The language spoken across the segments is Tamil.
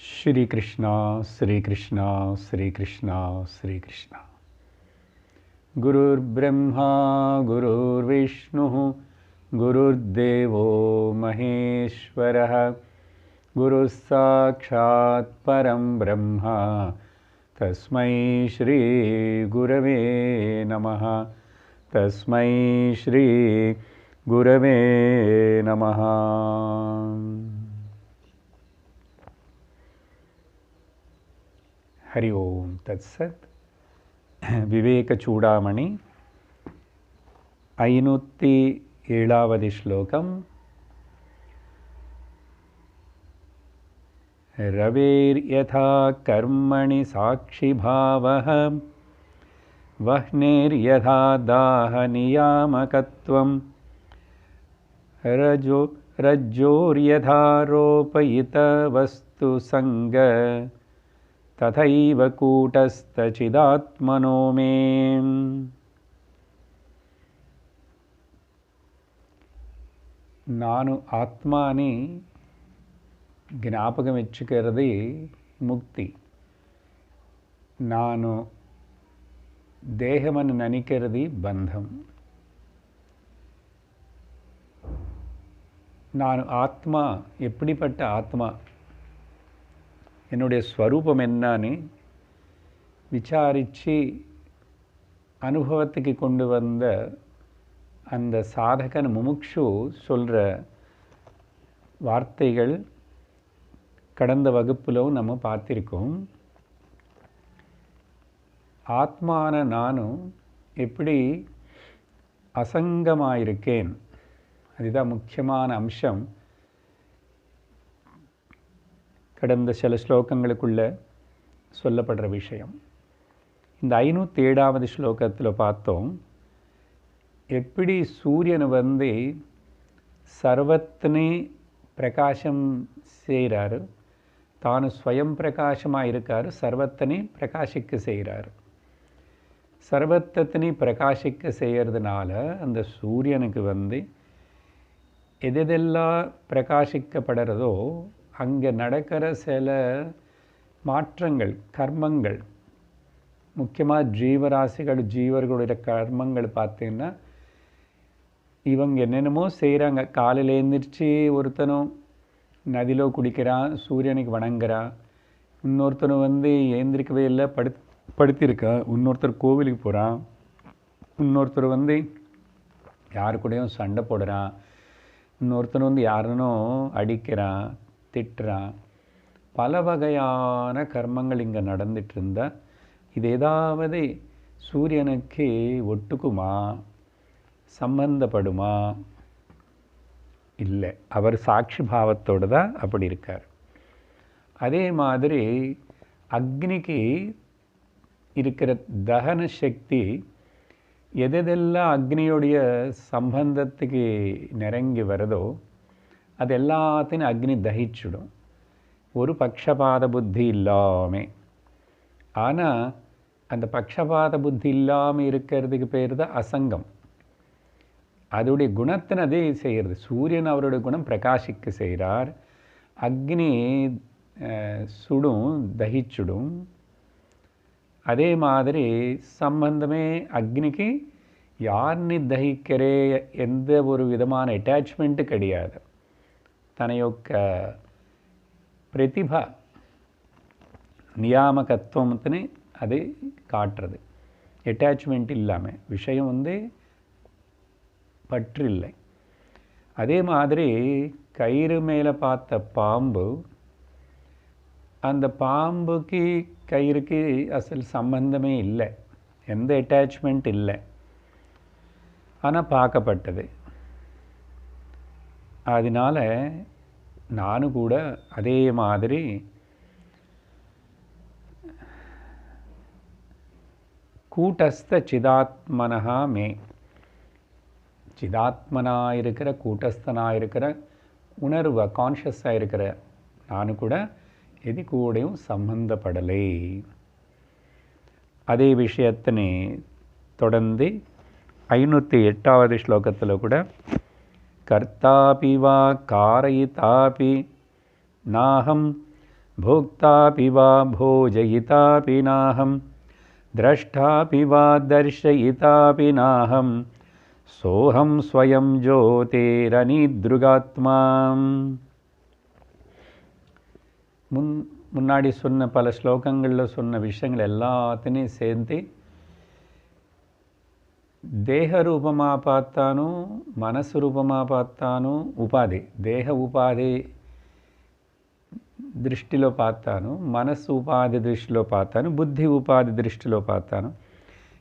श्री कृष्णा श्री कृष्णा श्री कृष्णा श्री कृष्णा। गुरुर्ब्रह्मा गुरुर्विष्णुः गुरुर्देवो महेश्वरः गुरुः साक्षात् परं ब्रह्म तस्मै श्री गुरवे नमः। तस्मै श्री गुरवे नमः। हरि ओम तत्सत्। विवेक चूडामणि 507வது श्लोकम्। रवेर्यथा कर्मणि साक्षिभावः वह्नेर्यथा दाहनियामकत्वं रज्जोर्यथारोपयितवस्तुसङ्ग तथैव कूटस्थचिदात्मनो मे। नानु आत्मानि ಜ್ಞಾಪಕಮೆಚ್ಚುಕರದೆ ಮುಕ್ತಿ. ನಾನು தேகமன்னு நினைக்கிறது பந்தம். நான் ஆத்மா, எப்படிப்பட்ட ஆத்மா, என்னுடைய ஸ்வரூபம் என்னன்னு விசாரித்து அனுபவத்துக்கு கொண்டு வந்த அந்த சாதகன் முமுக்ஷு சொல்கிற வார்த்தைகள் கடந்த வகுப்பிலும் நம்ம பார்த்திருக்கோம். ஆத்மான நானும் எப்படி அசங்கமாயிருக்கேன், அதுதான் முக்கியமான அம்சம். கடந்த சில ஸ்லோகங்களுக்குள்ள சொல்லப்படுற விஷயம். இந்த 507வது ஸ்லோகத்தில் பார்த்தோம், எப்படி சூரியன் சர்வத்தினே பிரகாசம் செய்கிறாரு, தானு ஸ்வயம் பிரகாசமாக இருக்கார், சர்வத்தனை பிரகாசிக்க செய்கிறார். சர்வத்தனை பிரகாசிக்க செய்கிறதுனால அந்த சூரியனுக்கு எதெல்லாம் பிரகாசிக்கப்படுறதோ அங்கே நடக்கிற சில மாற்றங்கள், கர்மங்கள், முக்கியமாக ஜீவராசிகள், ஜீவர்களுடைய கர்மங்கள் பார்த்தீங்கன்னா இவங்க என்னென்னமோ செய்கிறாங்க. காலையில் எழுந்திரிச்சு ஒருத்தனும் நதியிலோ குடிக்கிறான், சூரியனுக்கு வணங்குறான். இன்னொருத்தனும் ஏந்திரிக்கவே இல்லை, படுத்திருக்கான். இன்னொருத்தர் கோவிலுக்கு போகிறான். இன்னொருத்தர் யாரு கூடயும் சண்டை போடுறான். இன்னொருத்தன் யாருன்னும் அடிக்கிறான், திட்டுறான். பல வகையான கர்மங்கள் இங்கே நடந்துட்டு இருந்தால் இது ஏதாவது சூரியனுக்கு ஒட்டுக்குமா, சம்பந்தப்படுமா? இல்லை, அவர் சாட்சி பாவத்தோடு தான் அப்படி இருக்கார். அதே மாதிரி அக்னிக்கு இருக்கிற தகன சக்தி எதெல்லாம் அக்னியோடைய சம்பந்தத்துக்கு நெருங்கி வருதோ அது எல்லாத்தையும் அக்னி தகிச்சிடும், ஒரு பக்ஷபாத புத்தி இல்லாமல். ஆனால் அந்த பக்ஷபாத புத்தி இல்லாமல் இருக்கிறதுக்கு பேர் தான் அசங்கம். அதோடைய குணத்தின் அதே செய்கிறது. சூரியன் அவருடைய குணம் பிரகாசிக்க செய்கிறார், அக்னி சுடும், தகிச்சுடும். அதே மாதிரி சம்பந்தமே அக்னிக்கு யார்னு தகிக்கிறே எந்த ஒரு விதமான அட்டாச்மெண்ட்டு கிடையாது. తన యొక్క ప్రతిభ நியாமகத்துவத்தினை அது காட்டுறது. அட்டாச்மெண்ட் இல்லாமல் விஷயம் பற்று இல்லை. அதே மாதிரி கயிறு மேலே பார்த்த பாம்பு, அந்த பாம்புக்கு கயிறுக்கு அசல் சம்பந்தமே இல்லை, எந்த அட்டாச்மெண்ட் இல்லை, ஆனால் பார்க்கப்பட்டது. அதனால நானும் கூட அதே மாதிரி கூட்டஸ்த சிதாத்மனஹா மே, சிதாத்மனாக இருக்கிற, கூட்டஸ்தனாக இருக்கிற, உணர்வை கான்ஷியஸாக இருக்கிற நானும் கூட எது கூடயும் சம்பந்தப்படலை. அதே விஷயத்தினை தொடர்ந்து 508வது ஸ்லோகத்தில் கூட கர்த்தாபி வா காரயிதாபி நாஹம் भोक्तापि वा भोजयितापि नाहं द्रष्टापि वा दर्शयितापि नाहं सोऽहं स्वयं ज्योतिरनिदृगात्मा. முன்னாடி சொன்ன பல ஸ்லோகங்களில் சொன்ன விஷயங்கள் எல்லாத்தையும் சேர்த்து தேக ரூபமாக பார்த்தானும் மனசு ரூபமாக பார்த்தானும் ఉపాధి దేహ ఉపాధి దృష్టిలో பார்த்தாను, మనస్సు ఉపాధి దృష్టిలో பார்த்தாను, புத்தி உபாதி దృష్టిలో பார்த்தாను,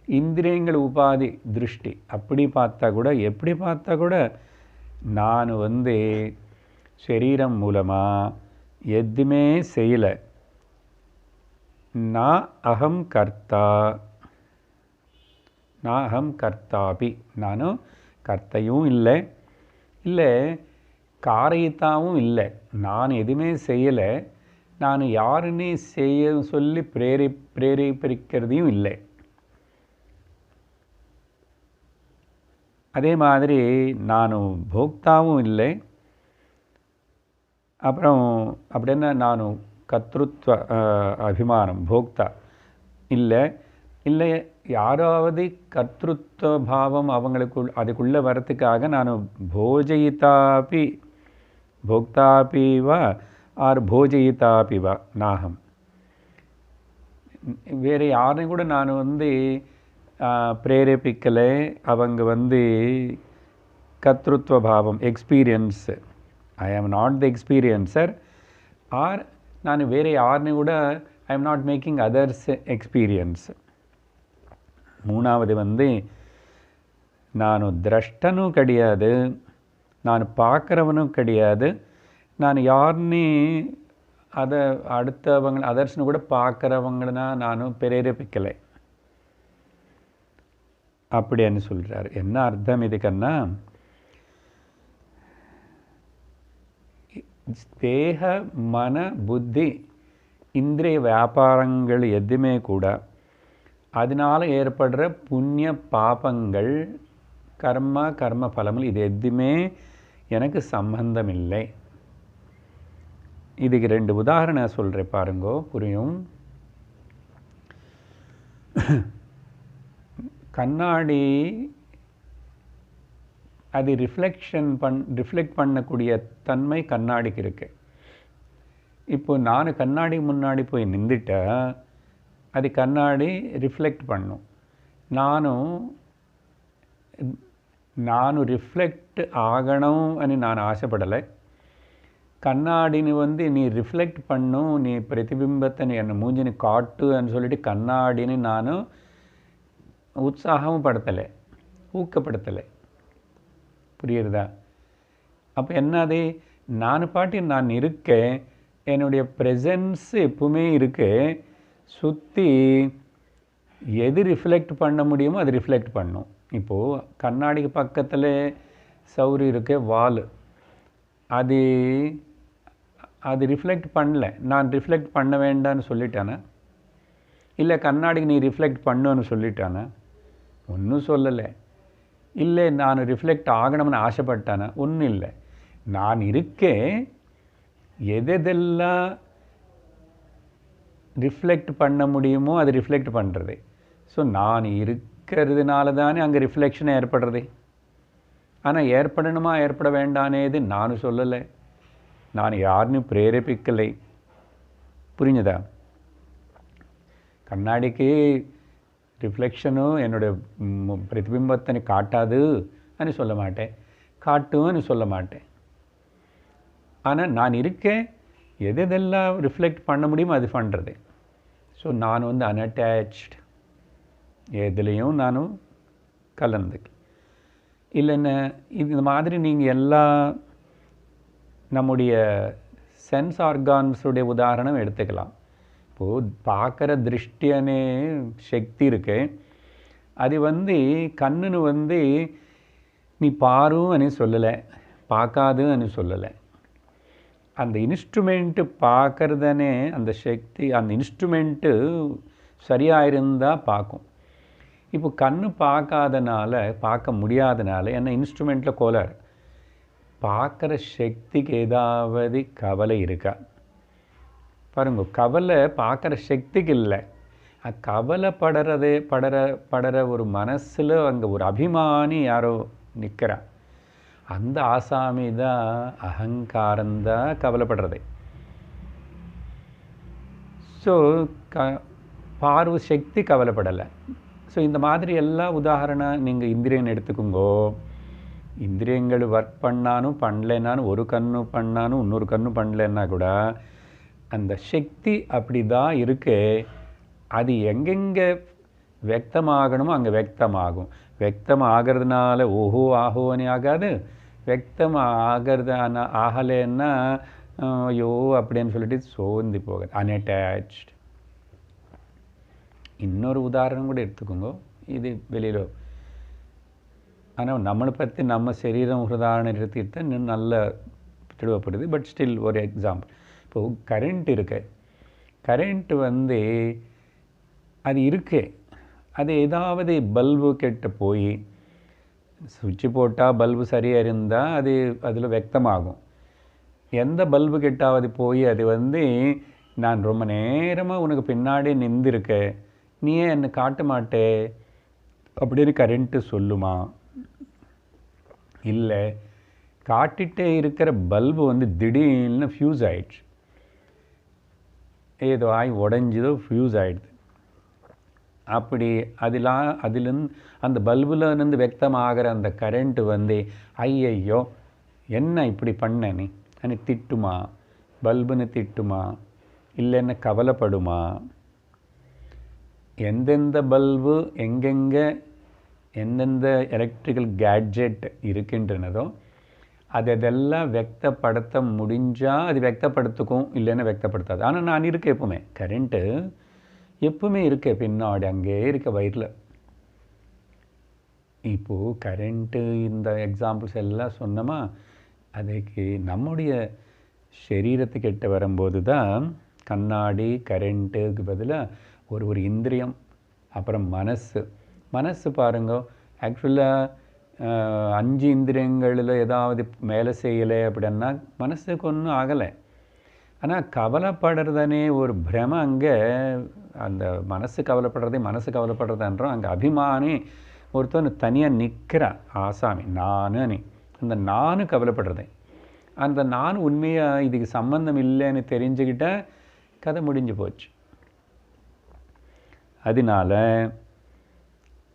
இந்திரியங்கள் உபாதி திருஷ்டி அப்படி பார்த்தா கூட எப்படி பார்த்தா கூட நான் சரீரம் மூலமாக எதுவுமே செய்யலை. நான் அகம் கர்த்தா, நான் அகம் கர்த்தாபி, நானும் கர்த்தையும் இல்லை, இல்லை காரியத்தாவும் இல்லை. நான் எதுவுமே செய்யலை, நான் யாருன்னு செய்ய சொல்லி பிரேரிப்பிக்கிறதையும் இல்லை. அதே மாதிரி நான் போக்தாவும் இல்லை. அப்புறம் அப்படின்னா நான் கர்த்திருவ அபிமானம் போக்தா இல்லை. இல்லை யாராவது கர்த்திருவ பாவம் அதுக்குள்ளே வரத்துக்காக நான் போஜயிதாபி भोक्तापि वा आर भोजयितापि वा नाहं. வேறு யாரையும் கூட நான் பிரேரேபிக்கலை. அவங்க கர்த்திருவ பாவம் experience, I am not the experiencer. R நான் வேறு யாரையும் கூட ஐ am not making others experience. மூணாவது நான் திரஷ்டனும் கிடையாது, நான் பார்க்குறவனும் கிடையாது, நான் யாருன்னு அதை அடுத்தவங்க அதர்ஸ்னு கூட பார்க்குறவங்கன்னா நானும் பிரேரேபிக்கலை அப்படின்னு சொல்கிறார். என்ன அர்த்தம் இதுக்குன்னா, தேக மன புத்தி இந்திரிய வியாபாரங்கள் எதுவுமே கூட அதனால் ஏற்படுற புண்ணிய பாபங்கள் கர்ம பலங்கள் இது எதுவுமே எனக்கு சம்பந்தம் இல்லை. இதுக்கு 2 உதாரணம் சொல்கிறேன் பாருங்கோ, புரியும். கண்ணாடி அது ரிஃப்ளெக்ட் பண்ணக்கூடிய தன்மை கண்ணாடிக்கு இருக்கு. இப்போ நான் கண்ணாடி முன்னாடி போய் நின்றுட்டா அது கண்ணாடி ரிஃப்ளெக்ட் பண்ணும். ನಾನು ರಿಫ್ಲೆಕ್ಟ್ ಆಗணும் అని ನಾನು ಆಸೆಪಡலை. கண்ணாடின்னு நீ ரிஃப்ளெக்ட் பண்ணும், நீ பிரதிபிம்பத்தை நீ என்ன மூஞ்சினு காட்டு అని சொல்லிட்டு கண்ணாடின்னு நான் உற்சாகமும் படுத்தலை, ஊக்கப்படுத்தலை. புரியுறதா? அப்போ என்னது, நான் நான் இருக்கேன், என்னுடைய ப்ரெசன்ஸ் எப்பவுமே இருக்கு, சுற்றி எது ரிஃப்ளெக்ட் பண்ண முடியுமோ அது ரிஃப்ளெக்ட் பண்ணும். இப்போது கண்ணாடிக்கு பக்கத்தில் சவுறு இருக்கு, வால், அது ரிஃப்ளெக்ட் பண்ணல. நான் ரிஃப்ளெக்ட் பண்ண வேண்டான்னு சொல்லிட்டானே, இல்லை கண்ணாடிக்கு நீ ரிஃப்ளெக்ட் பண்ணுன்னு சொல்லிட்டானே, ஒன்றும் சொல்லலை. இல்லை நான் ரிஃப்ளெக்ட் ஆகணும்னு ஆசைப்பட்டானே, ஒன்றும் இல்லை. நான் இருக்கேன், எதெல்லாம் ரிஃப்ளெக்ட் பண்ண முடியுமோ அது ரிஃப்ளெக்ட் பண்ணுறது. ஸோ நான் இருக்கிறதுனால தானே அங்கே ரிஃப்ளெக்ஷன் ஏற்படுறது. ஆனால் ஏற்படணுமா ஏற்பட வேண்டானேது நான் சொல்லலை, நான் யாருன்னு பிரேரேபிக்கலை. புரிஞ்சதா? கண்ணாடிக்கு ரிஃப்ளெக்ஷனு என்னுடைய பிரதிபிம்பத்தை காட்டாது అని சொல்ல மாட்டேன், காட்டுன்னு சொல்ல மாட்டேன். ஆனால் நான் இருக்கேன், எதெல்லாம் ரிஃப்ளெக்ட் பண்ண முடியுமோ அது பண்ணுறது. ஸோ நான் அன்அட்டாச்டு, எதுலேயும் நானும் கலந்துக்க இல்லைன்னா. இந்த மாதிரி நீங்கள் எல்லா நம்முடைய சென்ஸ் ஆர்கான்ஸுடைய உதாரணம் எடுத்துக்கலாம். இப்போது பார்க்குற திருஷ்டியானே சக்தி இருக்கு, அது கண்ணுன்னு நீ பாருன்னு சொல்லலை, பார்க்காதுன்னு சொல்லலை. அந்த இன்ஸ்ட்ருமெண்ட்டு பார்க்குறதானே அந்த சக்தி, அந்த இன்ஸ்ட்ருமெண்ட்டு சரியாக இருந்தால் பார்க்கும். இப்போ கண்ணு பார்க்க முடியாதனால என்ன இன்ஸ்ட்ருமெண்ட்டில் கோளாறு, பார்க்குற சக்திக்கு ஏதாவது கவலை இருக்கா? பாருங்க, கவலை பார்க்குற சக்திக்கு இல்லை, படற ஒரு மனசில் அங்கே ஒரு அபிமானி யாரோ நிற்கிறா. அந்த ஆசாமி தான் அகங்காரந்தான் கவலைப்படுறது. ஸோ பார்வை சக்தி கவலைப்படலை. ஸோ இந்த மாதிரி எல்லா உதாரணம் நீங்கள் இந்திரியன் எடுத்துக்குங்கோ. இந்திரியங்கள் ஒர்க் பண்ணாலும் பண்ணலைன்னாலும், ஒரு கண்ணு பண்ணாலும் இன்னொரு கண்ணு பண்ணலைன்னா கூட அந்த சக்தி அப்படி தான் இருக்கு. அது எங்கெங்கே व्यक्तமாகணுமோ அங்கே व्यक्तமாகும். व्यक्तம் ஆகிறதுனால ஓஹோ ஆஹோன்னு ஆகாது. व्यक्तம் ஆகலைன்னா ஐயோ அப்படின்னு சொல்லிட்டு சோர்ந்து போகாது, அன்அட்டாச்டு. இன்னொரு உதாரணம் கூட எடுத்துக்கோங்க, இது வெளியில். ஆனால் நம்மளை பற்றி நம்ம சரீரம் உதாரணம் எடுத்துக்கிட்டு இன்னும் நல்ல தெளிவப்படுது. பட் ஸ்டில் ஒரு எக்ஸாம்பிள். இப்போது கரண்ட் இருக்கு. கரண்ட் அது இருக்கு. அது ஏதாவது பல்பு கெட்டு போய் சுவிட்சு போட்டால் பல்பு சரியாக இருந்தால் அது அதில் व्यक्तமாகும். எந்த பல்பு கெட்டாவது போய் அது நான் ரொம்ப நேரமாக உனக்கு பின்னாடி நின்றுருக்கேன், நீ ஏன் என்னை காட்ட மாட்டே அப்படின்னு கரண்ட்டு சொல்லுமா? இல்லை, காட்டிகிட்டே இருக்கிற பல்பு திடீர்னு ஃப்யூஸ் ஆயிடுச்சு, ஏதோ உடஞ்சிதோ ஃப்யூஸ் ஆகிடுது. அப்படி அதிலிருந்து அந்த பல்புலேருந்து व्यक्तமாகிற அந்த கரண்ட்டு ஐயையோ என்ன இப்படி பண்ண நீ అని திட்டுமா? பல்புன்னு திட்டுமா? இல்லை என்ன கவலைப்படுமா? எந்தெந்த பல்பு எங்கெங்கே எந்தெந்த எலக்ட்ரிக்கல் கேட்ஜெட் இருக்கின்றனதோ அதெல்லாம் व्यक्तப்படுத்த முடிஞ்சால் அது व्यक्तப்படுத்துக்கும், இல்லைன்னா व्यक्तப்படுத்தாது. ஆனால் நான் இருக்கேன் எப்பவுமே, கரண்ட்டு எப்பவுமே இருக்கேன் பின்னாடி, அங்கே இருக்க வயிறில். இப்போது கரண்ட்டு இந்த எக்ஸாம்பிள்ஸ் எல்லாம் சொன்னோமா, அதுக்கு நம்முடைய சரீரத்துக்கிட்ட வரும்போது தான் கண்ணாடி கரண்ட்டுக்கு பதிலாக ஒரு இந்திரியம், அப்புறம் மனசு பாருங்க. ஆக்சுவலாக 5 இந்திரியங்களில் ஏதாவது மேலே செய்யலை அப்படின்னா மனசுக்கு ஒன்றும் ஆகலை. ஆனால் கவலைப்படுறதுனே ஒரு பிரம, அங்கே அந்த மனசு கவலைப்படுறதுன்றோம். அங்கே அபிமானி ஒருத்தன் தனியாக நிற்கிற ஆசாமி நானு, அந்த நானு கவலைப்படுறது. அந்த நான் உண்மையாக இதுக்கு சம்பந்தம் இல்லைன்னு தெரிஞ்சுக்கிட்ட கதை முடிஞ்சு போச்சு. அதனால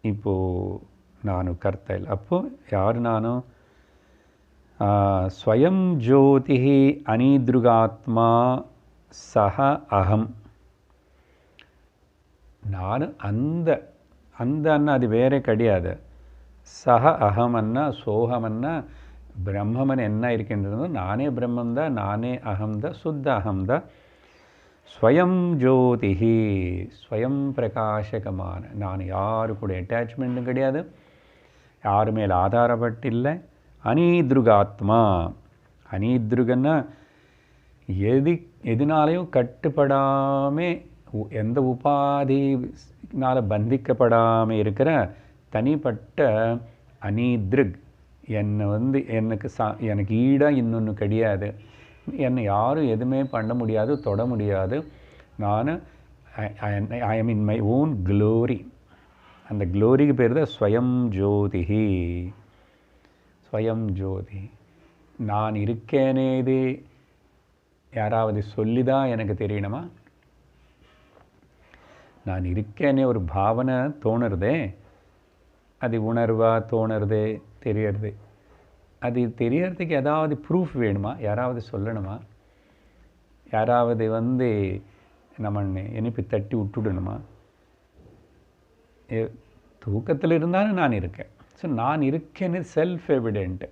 இப்போது ನಾನು ಕರ್ತಾ ಇಲ್ಲ. ಅಪ್ಪೋ ಯಾರು ನಾನು? ಸ್ವಯಂ ಜ್ಯೋತಿ ಅನಿದೃಗಾತ್ಮ ಸಹ ಅಹಂ. ನಾನು அந்த அது வேறே கிடையாது. சஹ அகமன்னா சோகமன்னா பிரம்மமன் என்ன இருக்கின்றதோ நானே பிரம்மந்தான், நானே அகம்தான், சுத்த அகம்தான். ஸ்வயம் ஜோதிஹி, ஸ்வயம் பிரகாசகமான நான். யாரு கூட அட்டாச்மெண்ட்டும் கிடையாது, யாரு மேலே ஆதாரப்பட்டில்லை. அனீத்ருகாத்மா, அனீத்ருகன்னா எதுனாலையும் கட்டுப்படாமல், எந்த உபாதினால் பந்திக்கப்படாமல் இருக்கிற தனிப்பட்ட அனீத்ருக். என்னை எனக்கு ஈடாக இன்னொன்று கிடையாது, என்னை யாரும் எதுவுமே பண்ண முடியாது, தொட முடியாது. நான் I am in my own glory. அந்த க்ளோரிக்கு பேர் தான் ஸ்வயம் ஜோதிஹி. ஸ்வயம் ஜோதி, நான் இருக்கேனே. இது யாராவது சொல்லிதான் எனக்கு தெரியணுமா? நான் இருக்கேனே ஒரு பாவனை தோணுறதே, அது உணர்வாக தோணுறது, தெரியறது. அது தெரியறதுக்கு ஏதாவது ப்ரூஃப் வேணுமா? யாராவது சொல்லணுமா? யாராவது நம்ம இனிப்பு தட்டி விட்டுடணுமா? தூக்கத்தில் இருந்தாலும் நான் இருக்கேன். ஸோ நான் இருக்கேன்னு செல்ஃப் எவிடென்ட்.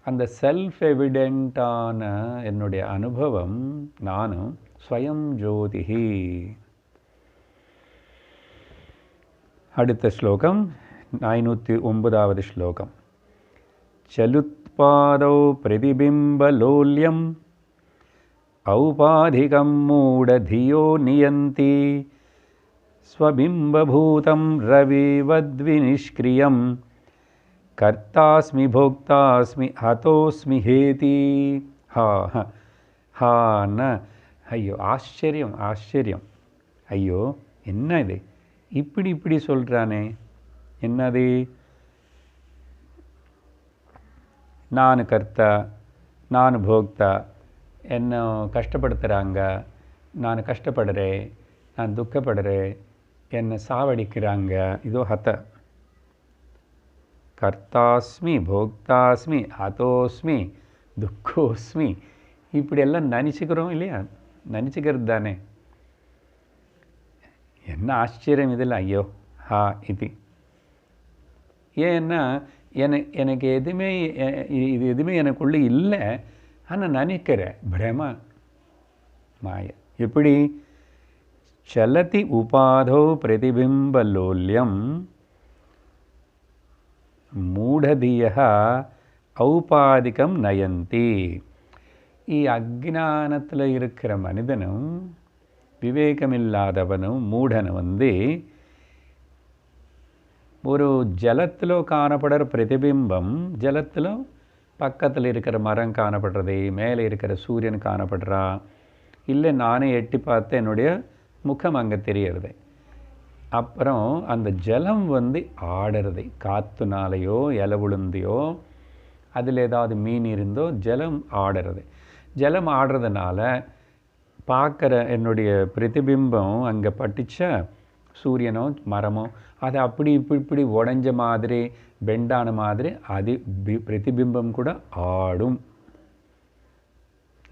அந்த செல்ஃப் எவிடென்ட்டான என்னுடைய அனுபவம் நானும் ஸ்வயம் ஜோதிஹி. அடுத்த ஸ்லோகம் 409வது ஸ்லோகம். சலுத்பாதௌ பிரதிபிம்பலோல்யம் ஔபாதிகம் மூடதியோ நியந்தி ஸ்வபிம்பபூதம் ரவிவத்விநிஷ்க்ரியம் கர்த்தாஸ்மி போக்தாஸ்மி ஹதோஸ்மி ஹேதி. ஹா ந ஐயோ ஆச்சரியம் ஆச்சரியம். ஐயோ என்ன இது இப்படி இப்படி சொல்கிறானே, என்னது? நான் கர்த்தா, நான் போக்தா, என்ன கஷ்டப்படுத்துகிறாங்க, நான் கஷ்டப்படுறேன், நான் துக்கப்படுறேன், என்னை சாவடிக்கிறாங்க. இதோ ஹத கர்த்தாஸ்மி போக்தாஸ்மி ஹதோஸ்மி துக்கோஸ்மி, இப்படியெல்லாம் நினச்சிக்கிறோம் இல்லையா? நினச்சிக்கிறது தானே. என்ன ஆச்சரியம் இதில். ஐயோ ஹா இது. ஏன்னா எனக்கு எதுவுமே இது எதுவுமே எனக்குள்ளே இல்லை, ஆனால் நினைக்கிறேன். பிரம மாய. எப்படி? சலதி உபாதோ பிரதிபிம்பலோல்யம் மூடதிய ஔபாதிகம் நயந்தி. அஜ்ஞானத்தில் இருக்கிற மனிதனும் விவேகமில்லாதவனும் மூடனும் ஒரு ஜலத்தில் காணப்படுற பிரதிபிம்பம், ஜலத்தில் பக்கத்தில் இருக்கிற மரம் காணப்படுறது, மேலே இருக்கிற சூரியன் காணப்படுறா, இல்லை நானே எட்டி பார்த்து என்னுடைய முகம் அங்கே தெரியறது. அப்புறம் அந்த ஜலம் ஆடுறது, காற்றுனாலேயோ இலை விழுந்தையோ அதில் ஏதாவது மீன் இருந்தோ ஜலம் ஆடுறது. ஜலம் ஆடுறதுனால பார்க்குற என்னுடைய பிரதிபிம்பம் அங்கே பட்டுச்சா, சூரியனோ மரமோ, அது அப்படி இப்படி உடஞ்ச மாதிரி பெண்டான மாதிரி அது பிரதிபிம்பம் கூட ஆடும்.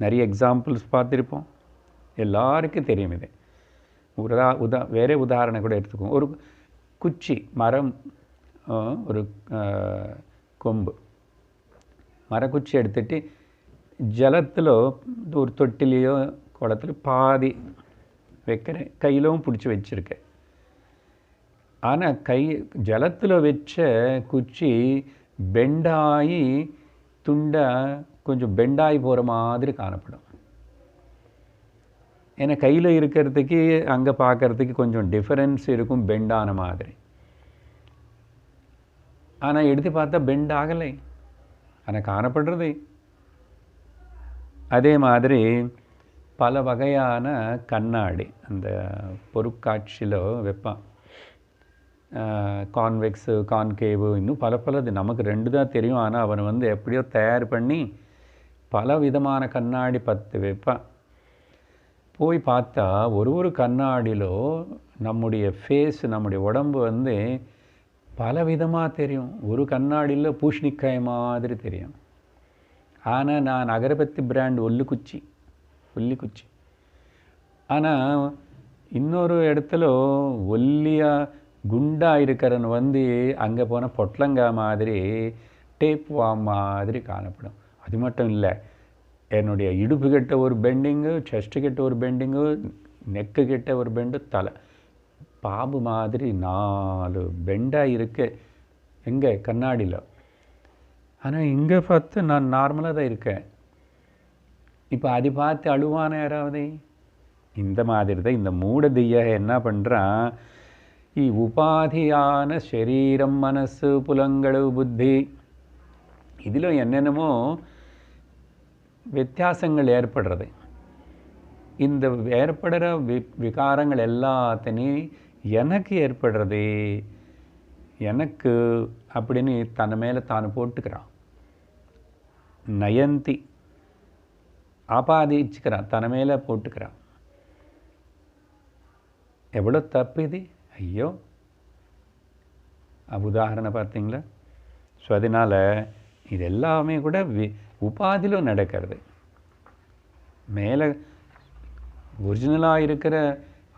நிறைய எக்ஸாம்பிள்ஸ் பார்த்துருப்போம், எல்லாருக்கும் தெரியும் இது. வேறு உதாரணம் கூட எடுத்துக்குவோம். ஒரு குச்சி மரம், ஒரு கொம்பு மரக்குச்சி எடுத்துட்டு ஜலத்தில் ஒரு தொட்டிலையோ குளத்தில் பாதி வைக்கிறேன், கையிலும் பிடிச்சி வச்சுருக்கேன். ஆனால் ஜலத்தில் வச்ச குச்சி பெண்டாகி துண்டாக கொஞ்சம் பெண்டாகி போகிற மாதிரி காணப்படும். ஏன்னா கையில் இருக்கிறதுக்கு அங்கே பார்க்குறதுக்கு கொஞ்சம் டிஃபரன்ஸ் இருக்கும், பெண்டான மாதிரி. ஆனால் எடுத்து பார்த்தா பெண்ட் ஆகலை, ஆனால் காணப்படுறது. அதே மாதிரி பல வகையான கண்ணாடி அந்த பொருட்காட்சியில் வைப்பான். கான்வெக்ஸு, கான்கேவு, இன்னும் பலது நமக்கு 2 தான் தெரியும். ஆனால் அவன் எப்படியோ தயார் பண்ணி பல விதமான கண்ணாடி 10 வைப்பான். போய் பார்த்தா ஒரு கண்ணாடியிலோ நம்முடைய ஃபேஸ், நம்முடைய உடம்பு பல விதமாக தெரியும். ஒரு கண்ணாடியில் பூஷணிக்காய் மாதிரி தெரியும். ஆனால் நான் அகரபத்தி பிராண்ட் ஒல்லிக்குச்சி. ஆனால் இன்னொரு இடத்துல ஒல்லியாக குண்டாக இருக்கிறவன் அங்கே போனால் பொட்லங்காய் மாதிரி டேப் வாம் மாதிரி காணப்படும். அது மட்டும் இல்லை, என்னுடைய இடுப்பு கிட்ட ஒரு பெண்டிங்கு, செஸ்ட்டு கிட்ட ஒரு பெண்டிங்கு, நெக்கு கிட்ட ஒரு பெண்டு, தலை பாம்பு மாதிரி 4 பெண்டாக இருக்கு எங்கே கண்ணாடியில். ஆனால் இங்கே பார்த்து நான் நார்மலாக தான் இருக்கேன். இப்போ அது பார்த்து அழுவான யாராவது? இந்த மாதிரி தான் இந்த மூடதிய என்ன பண்ணுறான், உபாதியான சரீரம், மனசு, புலங்கள், புத்தி, இதில் என்னென்னமோ வித்தியாசங்கள் ஏற்படுறது. இந்த ஏற்படுற விகாரங்கள் எல்லாத்தையும் எனக்கு ஏற்படுறது, எனக்கு அப்படின்னு தன் மேலே தான் போட்டுக்கிறான். நயந்தி ஆபாதிச்சுக்கிறான், தன் மேலே போட்டுக்கிறான். எவ்வளோ தப்பு இது. ஐயோ, உதாரணம் பார்த்தீங்களா? ஸோ அதனால் இது எல்லாமே கூட உபாதியில் நடக்கிறது. மேலே ஒரிஜினலாக இருக்கிற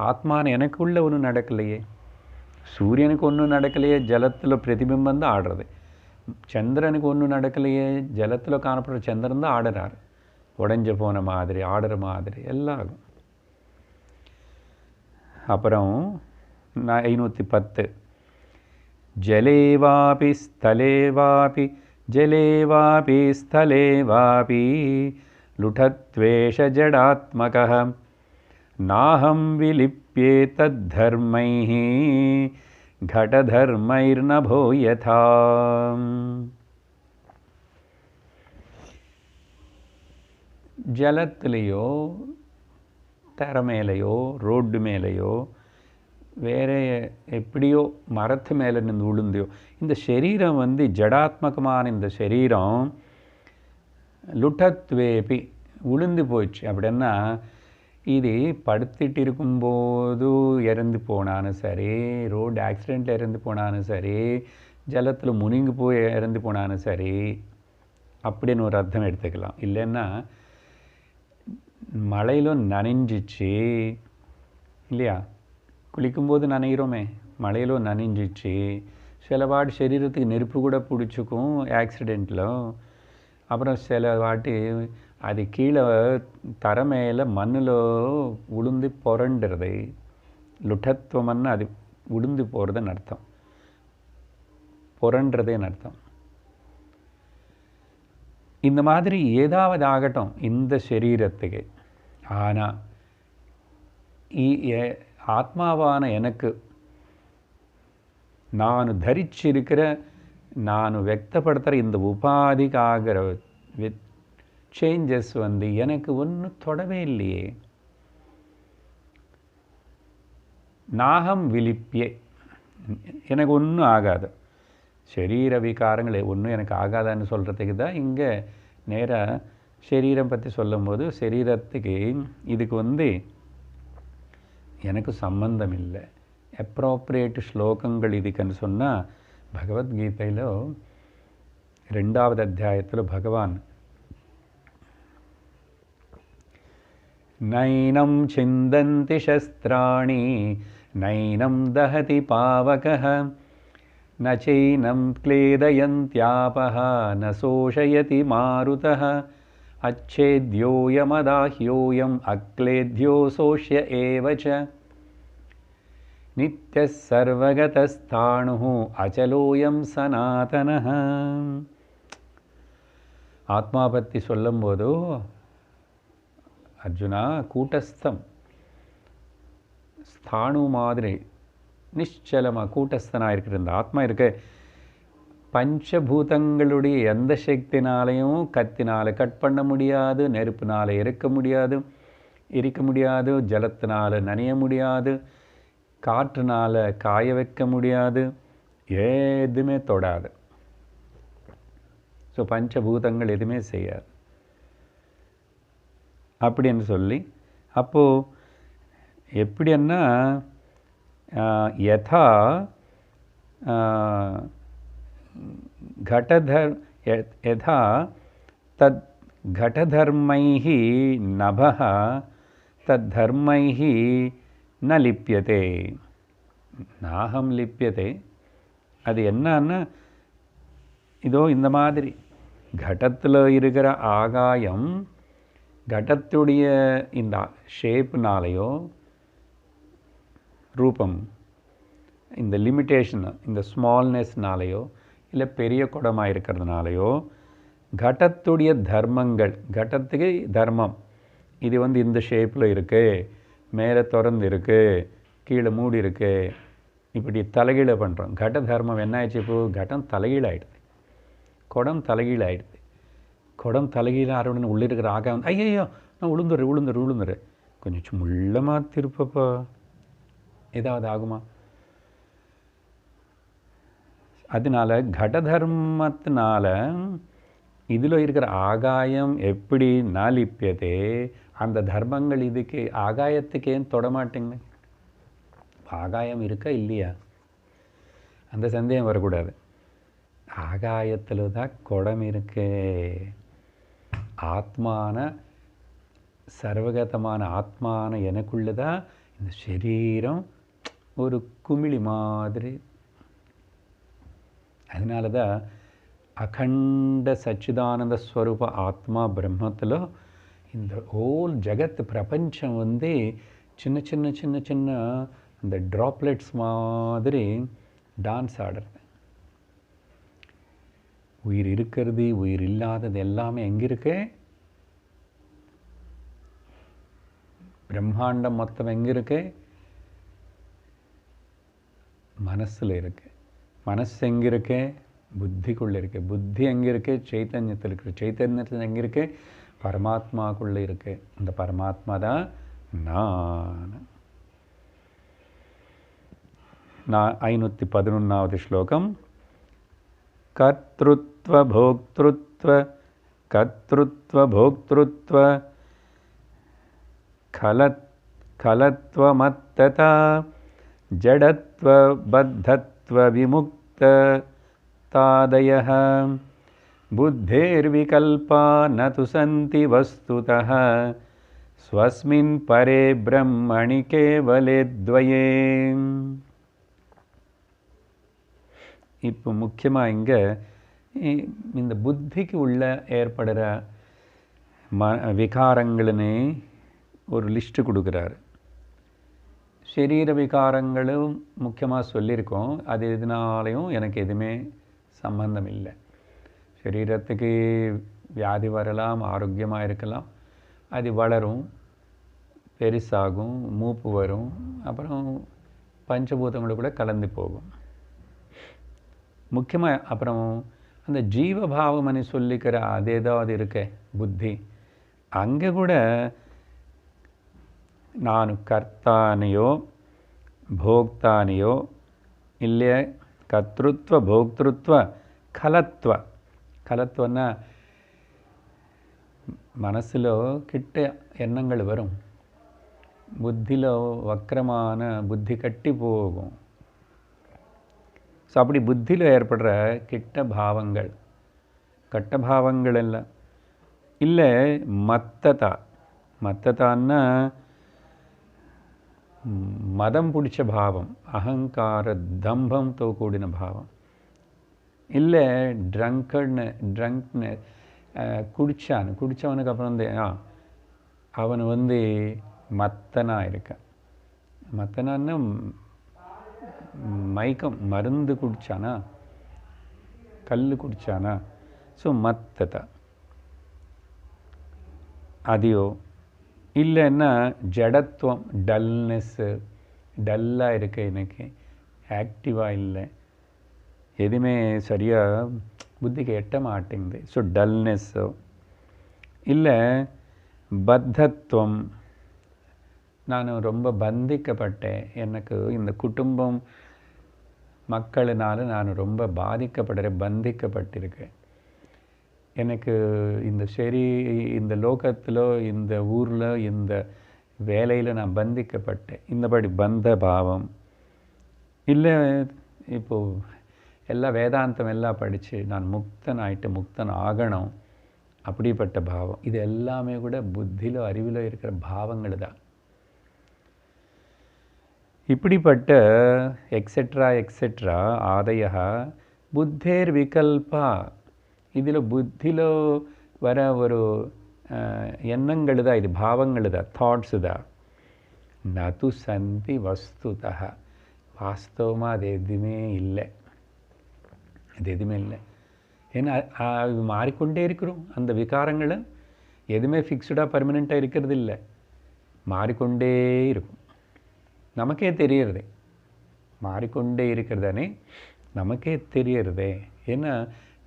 ஆத்மான எனக்குள்ள ஒன்றும் நடக்கலையே, சூரியனுக்கு ஒன்றும் நடக்கலையே, ஜலத்தில் பிரதிபிம்பம் தான் ஆடுறது. சந்திரனுக்கு ஒன்றும் நடக்கலையே, ஜலத்தில் காணப்படுற சந்திரன் தான் ஆடுறாரு. உடஞ்ச போன மாதிரி ஆடுற மாதிரி எல்லாம் ஆகும். அப்புறம் 510 ஜலேவாபி ஸ்தலேவாபி ஜலேவாபி ஸ்தலேவாபி லுடத்வேஷ ஜடாத்மகः நாஹம் விலிப்யே தத்தர்மைः கடதர்மைர்நபோ யதா. ஜலத்திலேயோ தரை மேலேயோ ரோடு மேலேயோ வேறு எப்படியோ மரத்து மேலே நின்று விழுந்தையோ, இந்த சரீரம் வந்து ஜடாத்மகமான இந்த சரீரம் லுட்டத்வேபி விழுந்து போயிடுச்சு. அப்படின்னா இது படுத்துட்டு இருக்கும்போது இறந்து போனாலும் சரி, ரோடு ஆக்சிடெண்ட்டில் இறந்து போனாலும் சரி, ஜலத்தில் முனிங்கி போய் இறந்து போனாலும் சரி, அப்படின்னு ஒரு அர்த்தம் எடுத்துக்கலாம். இல்லைன்னா மழையிலும் நனைஞ்சிச்சு இல்லையா, குளிக்கும்போது நனைகிறோமே, மழையிலும் நனைஞ்சிச்சு, சில வாட்டி சரீரத்துக்கு நெருப்பு கூட பிடிச்சிக்கும் ஆக்சிடெண்ட்டில். அப்புறம் சில வாட்டி அது கீழே தர மேலே மண்ணில் உளுந்து புரண்டுறது, லுட்டத்துவம்னு அது உளுந்து போகிறதுன்னு அர்த்தம், புரண்டுறதுன்னு அர்த்தம். இந்த மாதிரி ஏதாவது ஆகட்டும் இந்த சரீரத்துக்கு. ஆனால் ஆத்மாவான எனக்கு நான் தரிச்சிருக்கிற, நான் வெக்தப்படுத்துகிற இந்த உபாதிக்காகிற சேஞ்சஸ் வந்து எனக்கு ஒன்றும் தொடவே இல்லையே. நாகம் விழிப்பியே, எனக்கு ஒன்றும் ஆகாது. சரீர விகாரங்கள் ஒன்றும் எனக்கு ஆகாதான்னு சொல்கிறதுக்கு தான் இங்கே நேராக சரீரம் பற்றி சொல்லும்போது, சரீரத்துக்கு இதுக்கு வந்து எனக்கு சம்பந்தம் இல்லை. அப்ரோப்ரியேட் ஸ்லோகங்கள் இதுக்குன்னு சொன்னால் பகவத்கீதையில் 2வது அத்தியாயத்தில் பகவான் நைனம் சிந்தந்தி சஸ்திராணி நைனம் தஹதி பாவகः ந சைனம் க்லேதயந்த்யாபஹ ந சோஷயதி மாருதः अच्छेद्योऽयमदाह्योऽयम् अक्लेद्यो सोष्य एव च नित्यः सर्वगतस्थाणुः अचलोऽयं सनातनः. ஆத்மா பற்றி சொல்லும்போது அர்ஜுனா, கூட்டஸ்தம் ஸ்தானு மாதிரி நிச்சலமாக கூட்டஸ்தனாக இருக்கிற இந்த ஆத்மா இருக்க, பஞ்சபூதங்களுடைய எந்த சக்தினாலையும் கத்தினால் கட் பண்ண முடியாது, நெருப்பினால் எரிக்க முடியாது, ஜலத்தினால் நனைய முடியாது, காற்றுனால் காய வைக்க முடியாது, எதுவுமே தொடாது. ஸோ பஞ்சபூதங்கள் எதுவுமே செய்யாது அப்படின்னு சொல்லி, அப்போது எப்படின்னா யதா யதா தத் घटधर्मैः नभः तद्धर्मैः न लिप्यते नाहं लिप्यते. அது என்னன்னா, இதோ இந்த மாதிரி கடத்தில் இருக்கிற ஆகாயம் கடத்துடைய இந்த ஷேப்னாலேயோ ரூபம், இந்த லிமிட்டேஷன், இந்த ஸ்மால்னஸ்னாலேயோ இல்லை பெரிய குடமாக இருக்கிறதுனாலையோ கடத்துடைய தர்மங்கள், கடத்துக்கு தர்மம் இது வந்து இந்த ஷேப்பில் இருக்குது, மேலே திறந்து இருக்குது, கீழே மூடி இருக்குது, இப்படி தலைகீழ பண்ணுறோம். கட தர்மம் என்ன ஆயிடுச்சு? இப்போது கடம் தலைகீழாயிடுது, குடம் தலைகீழாயிடுது. குடம் தலைகீழ ஆரம்பின்னு உள்ளே இருக்கிற ஆகாயம் ஐயோ நான் உளுந்துரு கொஞ்சம் முள்ளமாக திருப்பப்பா, ஏதாவது ஆகுமா? அதனால கடதர்மத்தினால இதில் இருக்கிற ஆகாயம் எப்படி நாலிப்பியதே, அந்த தர்மங்கள் இதுக்கு ஆகாயத்துக்கு ஏன் தொடமாட்டிங்க? ஆகாயம் இருக்கா இல்லையா அந்த சந்தேகம் வரக்கூடாது. ஆகாயத்தில் தான் குடம் இருக்கு. ஆத்மான சர்வகதமான ஆத்மான எனக்குள்ள தான் இந்த சரீரம் ஒரு குமிழி மாதிரி. அதனால தான் அகண்ட சச்சிதானந்த ஸ்வரூப ஆத்மா பிரம்மத்தில் இந்த ஹோல் ஜகத் பிரபஞ்சம் வந்து சின்ன சின்ன சின்ன சின்ன அந்த ட்ராப்லெட்ஸ் மாதிரி டான்ஸ் ஆடுறது. உயிர் இருக்கிறது, உயிர் இல்லாதது எல்லாமே எங்கே இருக்கு? பிரம்மாண்டம் மொத்தம் எங்கே இருக்கு? மனசில் இருக்கு. மனசு எங்கே இருக்கு? புத்திக்குள்ளே இருக்கு. புத்தி எங்கே இருக்கு? சைத்தன்யத்தில் இருக்கு. சைத்தன்யத்தில் எங்கே இருக்கு? பரமாத்மாக்குள்ளே இருக்கு. அந்த பரமாத்மா தான் நான் 511வது ஸ்லோகம். கர்த்ருத்வ போக்த்ருத்வ கர்த்ருத்வ போக்த்ருத்வ கலத்வமத்ததா ஜடத்வ பத்தத்வ விமுக்த தாதயः புத்தேர்விகல்பா ந து சந்தி வஸ்துதः ஸ்வஸ்மின் பரே பிரம்மணி கேவலே த்வயே. இப்போ முக்கியமாக இங்கே இந்த புத்திக்கு உள்ள ஏற்படுற விகாரங்கள்னு ஒரு லிஸ்ட்டு கொடுக்குறாரு. சரீர விகாரங்களும் முக்கியமாக சொல்லியிருக்கோம். அது எதுனாலையும் எனக்கு எதுவுமே சம்பந்தம் இல்லை. சரீரத்துக்கு வியாதி வரலாம், ஆரோக்கியமாக இருக்கலாம், அது வளரும், பெருசாகும், மூப்பு வரும், அப்புறம் பஞ்சபூதங்களோட கூட கலந்து போகும். முக்கியமாக அப்புறம் அந்த ஜீவபாவம்னு சொல்லிக்கிற அது ஏதாவது இருக்க புத்தி, அங்கே கூட நான் கர்த்தானியோ போக்தானியோ இல்லையே கர்த்திருத்வ போக்திருத்வ கலத்வன்னா మనసులో கிட்ட எண்ணங்கள் வரும், புத்தியில் வக்கரமான புத்தி கட்டி போகும். ஸோ அப்படி புத்தியில் ஏற்படுற கெட்ட பாவங்கள் எல்லாம் இல்லை. மத்ததான்னா மதம் பிடிச்ச பாவம், அகங்கார தம்பம்తో கூடின பாவம். இல்லை ட்ரங்க்னு குடித்தவனுக்கு அப்புறம் அவன் மத்தனாக இருக்கான். மத்தனான்னா மயக்கம், மருந்து குடித்தானா, கல் குடித்தானா, ஸோ மத்ததா அதையோ. இல்லைன்னா ஜடத்துவம், டல்லாக இருக்க, எனக்கு ஆக்டிவாக இல்லை, எதுவுமே சரியாக புத்திக்கு எட்ட மாட்டேங்குது, ஸோ டல்னஸ்ஸோ. இல்லை பத்தத்துவம், நான் ரொம்ப பந்திக்கப்பட்டேன், எனக்கு இந்த குடும்பம் மக்களினால நான் ரொம்ப பாதிக்கப்படுறேன், பந்திக்கப்பட்டிருக்கேன், எனக்கு இந்த லோகத்தில், இந்த ஊரில், இந்த வேலையில் நான் பந்திக்கப்பட்டேன், இந்தபடி பந்த பாவம். இல்லை இப்போது எல்லாம் வேதாந்தம் எல்லாம் படித்து நான் முக்தன் ஆகணும், அப்படிப்பட்ட பாவம். இது எல்லாமே கூட புத்தியிலோ அறிவிலோ இருக்கிற பாவங்கள் தான். இப்படிப்பட்ட எக்ஸெட்ரா ஆதய புத்தேர் விகல்பா, இதில் புத்தியில் வர ஒரு எண்ணங்கள் தான், இது பாவங்கள் தான், தாட்ஸு தான். நது சந்தி வஸ்துதா, வாஸ்தவமாக அது எதுவுமே இல்லை, ஏன்னா மாறிக்கொண்டே இருக்கிறோம். அந்த விகாரங்களை எதுவுமே ஃபிக்ஸ்டாக பர்மனெண்ட்டாக இருக்கிறது இல்லை, மாறிக்கொண்டே இருக்கும். நமக்கே தெரியறதே, மாறிக்கொண்டே இருக்கிறதானே நமக்கே தெரியறதே. ஏன்னா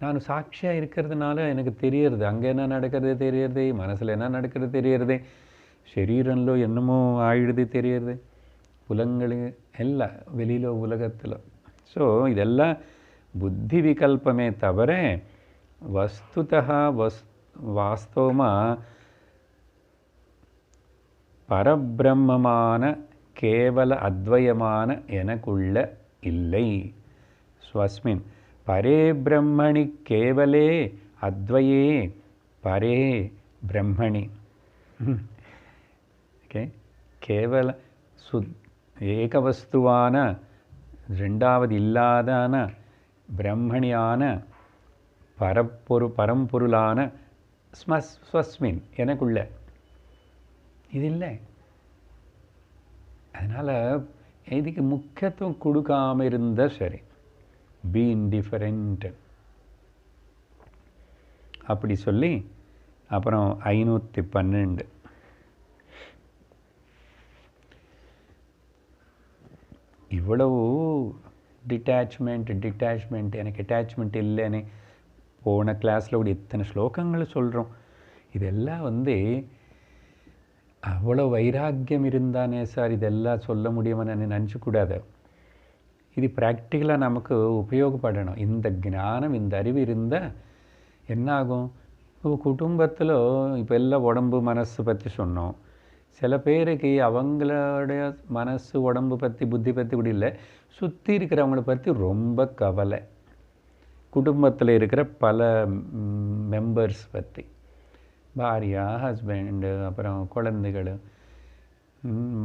நான் சாட்சியாக இருக்கிறதுனால எனக்கு தெரியறது, அங்கே என்ன நடக்கிறது தெரியறது, மனசில் என்ன நடக்கிறது தெரியறது, சரீரம்లో என்னமோ ஆயிடுது தெரியறது, புலங்கள் எல்லாம் வெளியில் உலகத்தில். ஸோ இதெல்லாம் புத்தி விகல்பமே தவிர வஸ்துதா வாஸ்தவமாக பரபிரம்மமான கேவல அத்வயமான எனக்குள்ள இல்லை. ஸ்வஸ்மின் பரே பிரம்மணி கேவலே அத்வயே பரே பிரம்மணி. ஓகே, கேவல ஏகவஸ்துவான, ரெண்டாவது இல்லாதான பிரம்மணியான பரம்பொருளான ஸ்வஸ்மின் எனக்குள்ள இது இல்லை. அதனால் இதுக்கு முக்கியத்துவம் கொடுக்காம இருந்தால் சரி, பி இன்டிஃபரெண்ட் அப்படி சொல்லி. அப்புறம் 512 இவ்வளவு டிட்டாச்மெண்ட் எனக்கு அட்டாச்மெண்ட் இல்லைன்னு போன கிளாஸில் கூட இத்தனை ஸ்லோகங்கள் சொல்கிறோம். இதெல்லாம் அவ்வளோ வைராக்கியம் இருந்தானே சார் இதெல்லாம் சொல்ல முடியுமான்னு நினச்சக்கூடாது. இது ப்ராக்டிக்கலாக நமக்கு உபயோகப்படணும். இந்த ஞானம், இந்த அறிவு இருந்தால் என்னாகும்? இப்போ குடும்பத்தில் இப்போ எல்லாம் உடம்பு மனசு பற்றி சொன்னோம். சில பேருக்கு அவங்களுடைய மனசு உடம்பு பற்றி புத்தி பற்றி கூட இல்லை, சுற்றி இருக்கிறவங்கள பற்றி ரொம்ப கவலை. குடும்பத்தில் இருக்கிற பல மெம்பர்ஸ் பற்றி, பாரியா, ஹஸ்பண்டு, அப்புறம் குழந்தைகள்,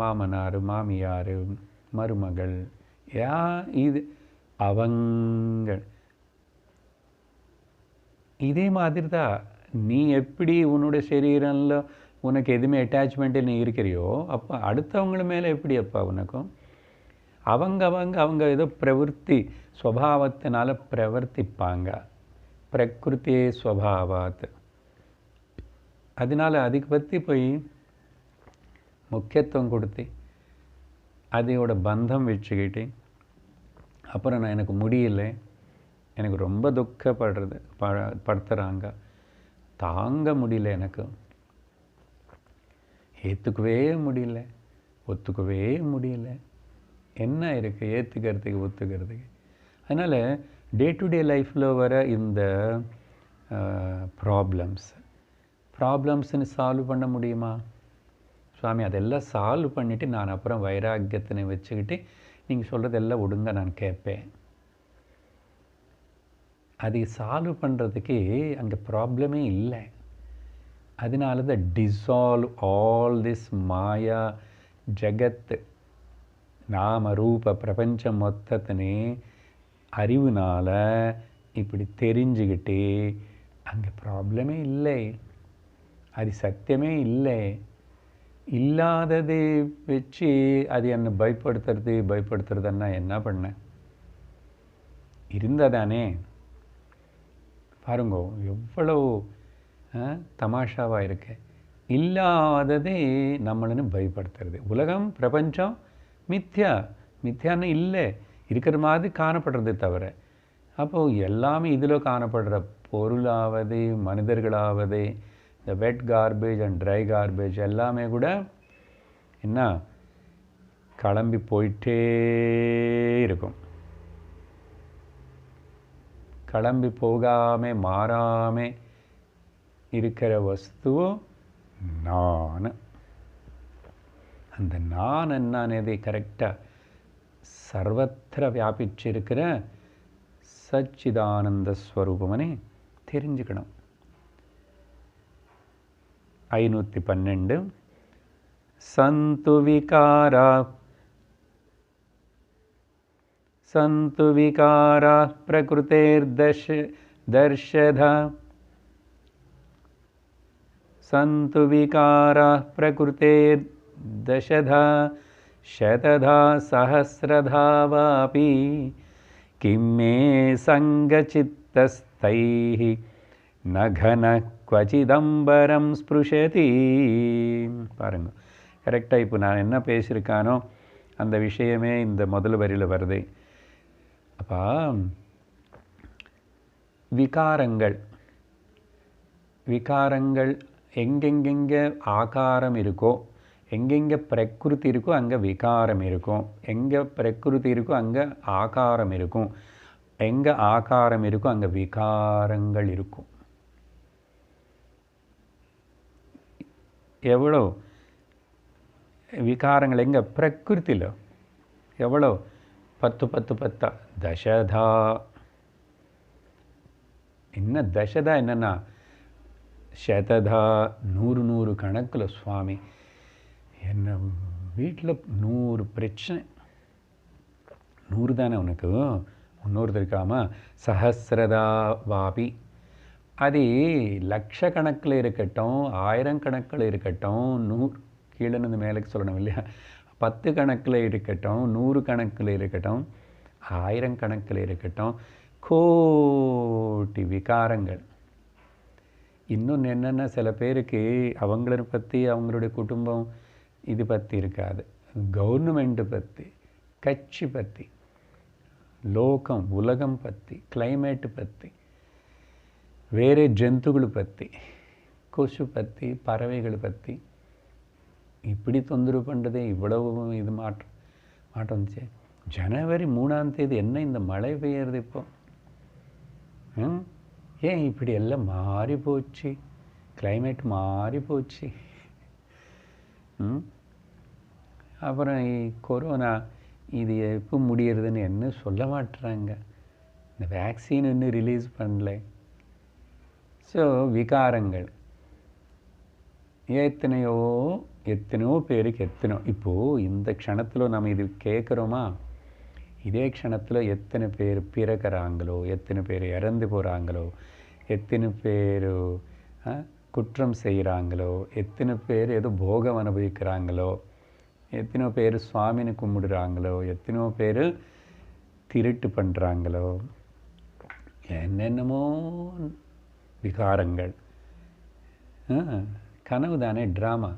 மாமனார், மாமியார், மருமகள், இது அவங்க. இதே மாதிரி தான் நீ எப்படி உன்னுடைய சரீரம்ல உனக்கு எதுவுமே அட்டாச்மெண்ட்டில் நீ இருக்கிறியோ, அப்போ அடுத்தவங்கள மேலே எப்படி அப்பா உனக்கும் அவங்க ஏதோ பிரவருத்தி ஸ்வபாவத்தினால பிரவர்த்திப்பாங்க. பிரகிருதி ஸ்வபாவாத். அதனால் அதுக்கு பற்றி போய் முக்கியத்துவம் கொடுத்து அதையோட பந்தம் வச்சுக்கிட்டு அப்புறம் நான் எனக்கு முடியல, எனக்கு ரொம்ப துக்கப்படுறது படுத்துகிறாங்க, தாங்க முடியல, எனக்கு ஏற்றுக்கவே முடியல, ஒத்துக்கவே முடியல. என்ன இருக்குது ஏற்றுக்கிறதுக்கு ஒத்துக்கிறதுக்கு? அதனால் டே டு டே லைஃப்பில் வர இந்த ப்ராப்ளம்ஸ்ன்னு சால்வ் பண்ண முடியுமா? சுவாமி அதெல்லாம் சால்வ் பண்ணிவிட்டு நான் அப்புறம் வைராக்கியத்தினை வச்சுக்கிட்டு நீங்கள் சொல்கிறதெல்லாம் ஒடுங்க நான் கேட்பேன். அதை சால்வ் பண்ணுறதுக்கு அங்கே ப்ராப்ளமே இல்லை. அதனால தான் டிசால்வ் ஆல் திஸ் மாயா ஜகத் நாம ரூப பிரபஞ்சம் மொத்தத்தினே அறிவுனால் இப்படி தெரிஞ்சுக்கிட்டு அங்கே ப்ராப்ளமே இல்லை, அது சத்தியமே இல்லை. இல்லாததை வச்சு அது என்னை பயப்படுத்துறதுன்னா என்ன பண்ண? இருந்ததானே பாருங்க, எவ்வளோ தமாஷாவாக இருக்கு. இல்லாததே நம்மளன்னு பயப்படுத்துறது. உலகம் பிரபஞ்சம் மித்யான்னு இல்லை, இருக்கிற மாதிரி காணப்படுறது தவிர. அப்போது எல்லாமே இதில் காணப்படுற பொருளாவது மனிதர்களாவது இந்த வெட் கார்பேஜ் அண்ட் ட்ரை கார்பேஜ் எல்லாமே கூட என்ன கிளம்பி போயிட்டே இருக்கும். கிளம்பி போகாமல் மாறாமல் இருக்கிற வஸ்துவும் நான். அந்த நான் என்னது கரெக்டாக சர்வத்திர வியாபிச்சிருக்கிற சச்சிதானந்த ஸ்வரூபமனே தெரிஞ்சுக்கணும். 512 சந்து விகாரா பிரகிருதேர்தர்ஷதா சந்து விகாரா பிரகிருதேர்தர்ஷதா சததா சஹஸ்ரதா வாபி கிம்மே சங்கசித்தஸ்தைஹி நகன குவச்சிதம்பரம் ஸ்பிருஷதி. பாருங்க, கரெக்டாக இப்போ நான் என்ன பேசியிருக்கானோ அந்த விஷயமே இந்த முதல் வரியில் வருது. அப்போ விகாரங்கள் எங்கெங்கெங்கே ஆகாரம் இருக்கோ, எங்கெங்கே பிரகிருதி இருக்கோ அங்கே விகாரம் இருக்கும், எங்கே பிரகிருதி இருக்கோ அங்கே ஆகாரம் இருக்கும், எங்கே ஆகாரம் இருக்கோ அங்கே விகாரங்கள் இருக்கும். எவ்வளோ விகாரங்கள் எங்கே பிரகிருத்தியில் எவ்வளோ 10 தசதா. என்ன தசதா என்னென்னா சததா 100 கணக்கில். சுவாமி என்ன வீட்டில் 100 பிரச்சனை, 100 தானே உனக்கு, 100 இருக்காமல் சஹஸ்ரதா வாபி. அது லட்சக்கணக்கில் இருக்கட்டும், 1000 கணக்கில் இருக்கட்டும், 100 கீழேருந்து மேலே சொல்லணும் இல்லையா, 10 கணக்கில் இருக்கட்டும், 100 கணக்கில் இருக்கட்டும், 1000 கணக்கில் இருக்கட்டும், கோட்டி விகாரங்கள். இன்னொன்று என்னென்னா சில பேருக்கு அவங்கள பற்றி அவங்களுடைய குடும்பம் இது பற்றி இருக்காது, கவர்மெண்ட்டு பற்றி, கட்சி பற்றி, லோகம் உலகம் பற்றி, கிளைமேட்டு பற்றி, வேறு ஜந்துக்கள் பற்றி, கொசு பற்றி, பறவைகள் பற்றி, இப்படி தொந்தரவு பண்ணுறதே இவ்வளவு இது மாற்றம் வந்துச்சு. ஜனவரி 3ஆம் தேதி என்ன இந்த மழை பெய்யறது இப்போ? ஏன் இப்படி எல்லாம் மாறி போச்சு, கிளைமேட் மாறி போச்சு. அப்புறம் கொரோனா இது எப்போ முடியறதுன்னு என்ன சொல்ல மாட்டுறாங்க. இந்த வேக்சின் இன்னும் ரிலீஸ் பண்ணல. ஸோ விகாரங்கள் எத்தனையோ பேருக்கு இப்போது இந்த க்ஷணத்தில் நம்ம இது கேட்குறோமா, இதே க்ஷணத்தில் எத்தனை பேர் பிறக்கிறாங்களோ, எத்தனை பேர் இறந்து போகிறாங்களோ, எத்தனை பேர் குற்றம் செய்கிறாங்களோ, எத்தனை பேர் ஏதோ போகம் அனுபவிக்கிறாங்களோ, எத்தனையோ பேர் சுவாமின்னு கும்பிடுறாங்களோ, எத்தனையோ பேர் திருட்டு பண்ணுறாங்களோ, என்னென்னமோ விகாரங்கள். கனவு தானே, ட்ராமா.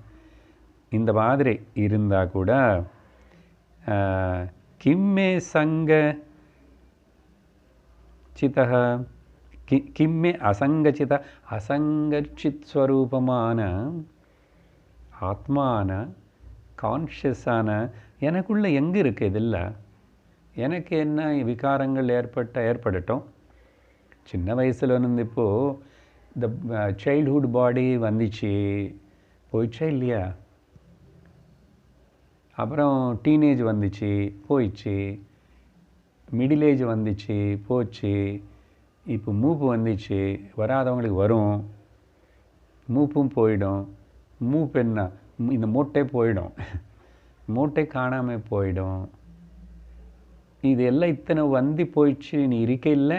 இந்த மாதிரி இருந்தால் கூட கிம்மே சங்க சித கிம்மே அசங்கச்சித அசங்கச்சித் ஸ்வரூபமான ஆத்மான கான்ஷியஸான எனக்குள்ளே எங்கே இருக்குது இதெல்லாம்? எனக்கு என்ன விகாரங்கள் ஏற்படட்டும். சின்ன வயசில் வந்து இப்போது இந்த சைல்ட்ஹுட் பாடி வந்துச்சு போயிடுச்சா இல்லையா? அப்புறம் டீனேஜ் வந்துச்சு போயிடுச்சு, மிடில் ஏஜ் வந்துச்சு போச்சு, இப்போ மூப்பு வந்துச்சு, வராதவங்களுக்கு வரும், மூப்பும் போயிடும். மூப்பு என்ன, இந்த மூட்டை போயிடும், மூட்டை காணாமல் போயிடும். இது எல்லாம் இத்தனை வந்து போயிடுச்சு. நீ இருக்கையில்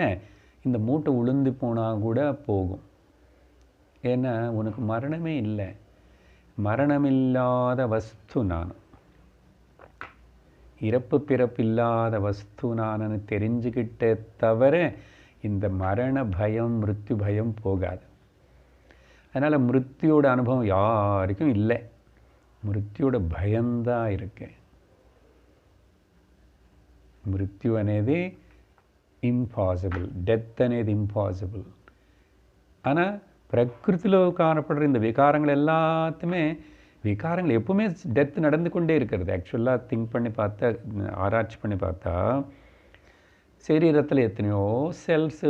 இந்த மூட்டை உளுந்து போனால் கூட போகும். ஏன்னா உனக்கு மரணமே இல்லை. மரணமில்லாத வஸ்து நான், இறப்பு பிறப்பில்லாத வஸ்து நான்னு தெரிஞ்சுக்கிட்டே தவிர இந்த மரண பயம் மிருத்யு பயம் போகாது. அதனால் மிருத்யோட அனுபவம் யாருக்கும் இல்லை. மிருத்யோட பயம்தான் இருக்கு. மிருத்யு అనేది ఇంపాసిబుల్, డెత్ అనేది ఇంపాసిబుల్. ஆனால் பிரகிருத்திலோ காணப்படுற இந்த விகாரங்கள் எல்லாத்துமே, விகாரங்கள் எப்பவுமே டெத் நடந்து கொண்டே இருக்கிறது. ஆக்சுவலாக திங்க் பண்ணி பார்த்தா, ஆராய்ச்சி பண்ணி பார்த்தா, சரீரத்தில் எத்தனையோ செல்ஸு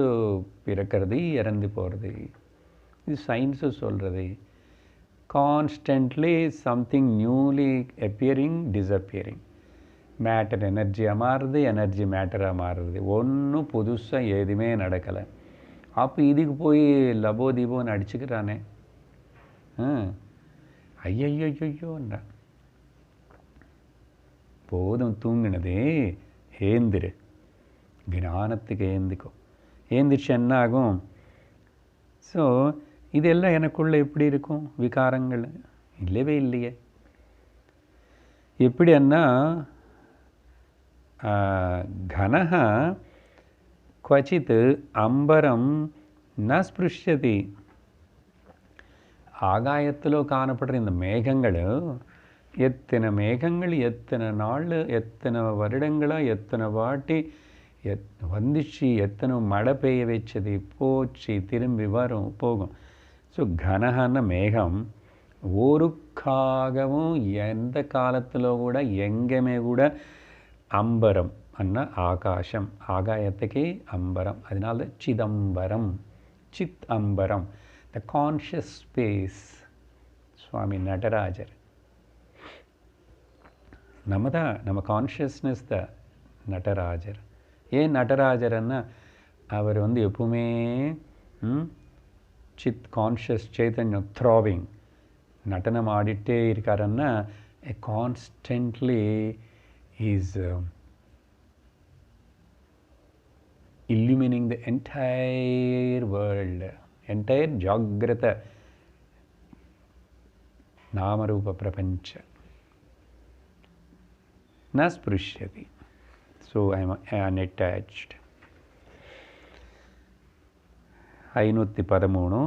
பிறக்கிறது இறந்து போகிறது. இது சயின்ஸு சொல்கிறது. Constantly something newly appearing disappearing. Matter எனர்ஜியாக மாறுது, எனர்ஜி மேட்டராக மாறுது. ஒன்றும் புதுசாக எதுவுமே நடக்கலை. அப்போ இதுக்கு போய் லபோ தீபோன்னு அடிச்சுக்கிறானே, ஐயையோன்றா. போதும் தூங்கினதே, ஏந்திரு, ஞானத்துக்கு ஏந்திக்கோ. ஏந்திரிச்சு என்ன ஆகும்? ஸோ இதெல்லாம் எனக்குள்ளே எப்படி இருக்கும்? விகாரங்கள் இல்லவே இல்லையே. எப்படின்னா கனஹ क्वचित् அம்பரம் ந ஸ்பிருஷ்யதி. ஆகாயத்திலோ காணப்படுற இந்த மேகங்கள், எத்தனை மேகங்கள் எத்தனை நாள் எத்தனை வருடங்களாக எத்தனை வாட்டி வந்துச்சு, எத்தனை மழை பெய்ய வச்சது, போச்சு, திரும்பி வரும் போகும். ஸோ கனஹன மேகம் ஒருக்காகவும் எந்த காலத்தில் கூட எங்கேயுமே கூட அம்பரம் அண்ணா ஆகாசம், ஆகாயத்துக்கு அம்பரம். அதனால சிதம்பரம், சித் அம்பரம், த கான்ஷியஸ் ஸ்பேஸ். சுவாமி நடராஜர் நம்ம கான்ஷியஸ்னஸ் த நடராஜர். ஏன் நடராஜர்னா அவர் வந்து எப்பவுமே சித் கான்ஷியஸ் சைத்தன்யம் த்ராவிங் நடனம் ஆடிட்டே இருக்காருன்னா constantly is illuminating the entire world, entire Jagrata Namarupa Prapancha. Na sprishyati. So I am unattached. 513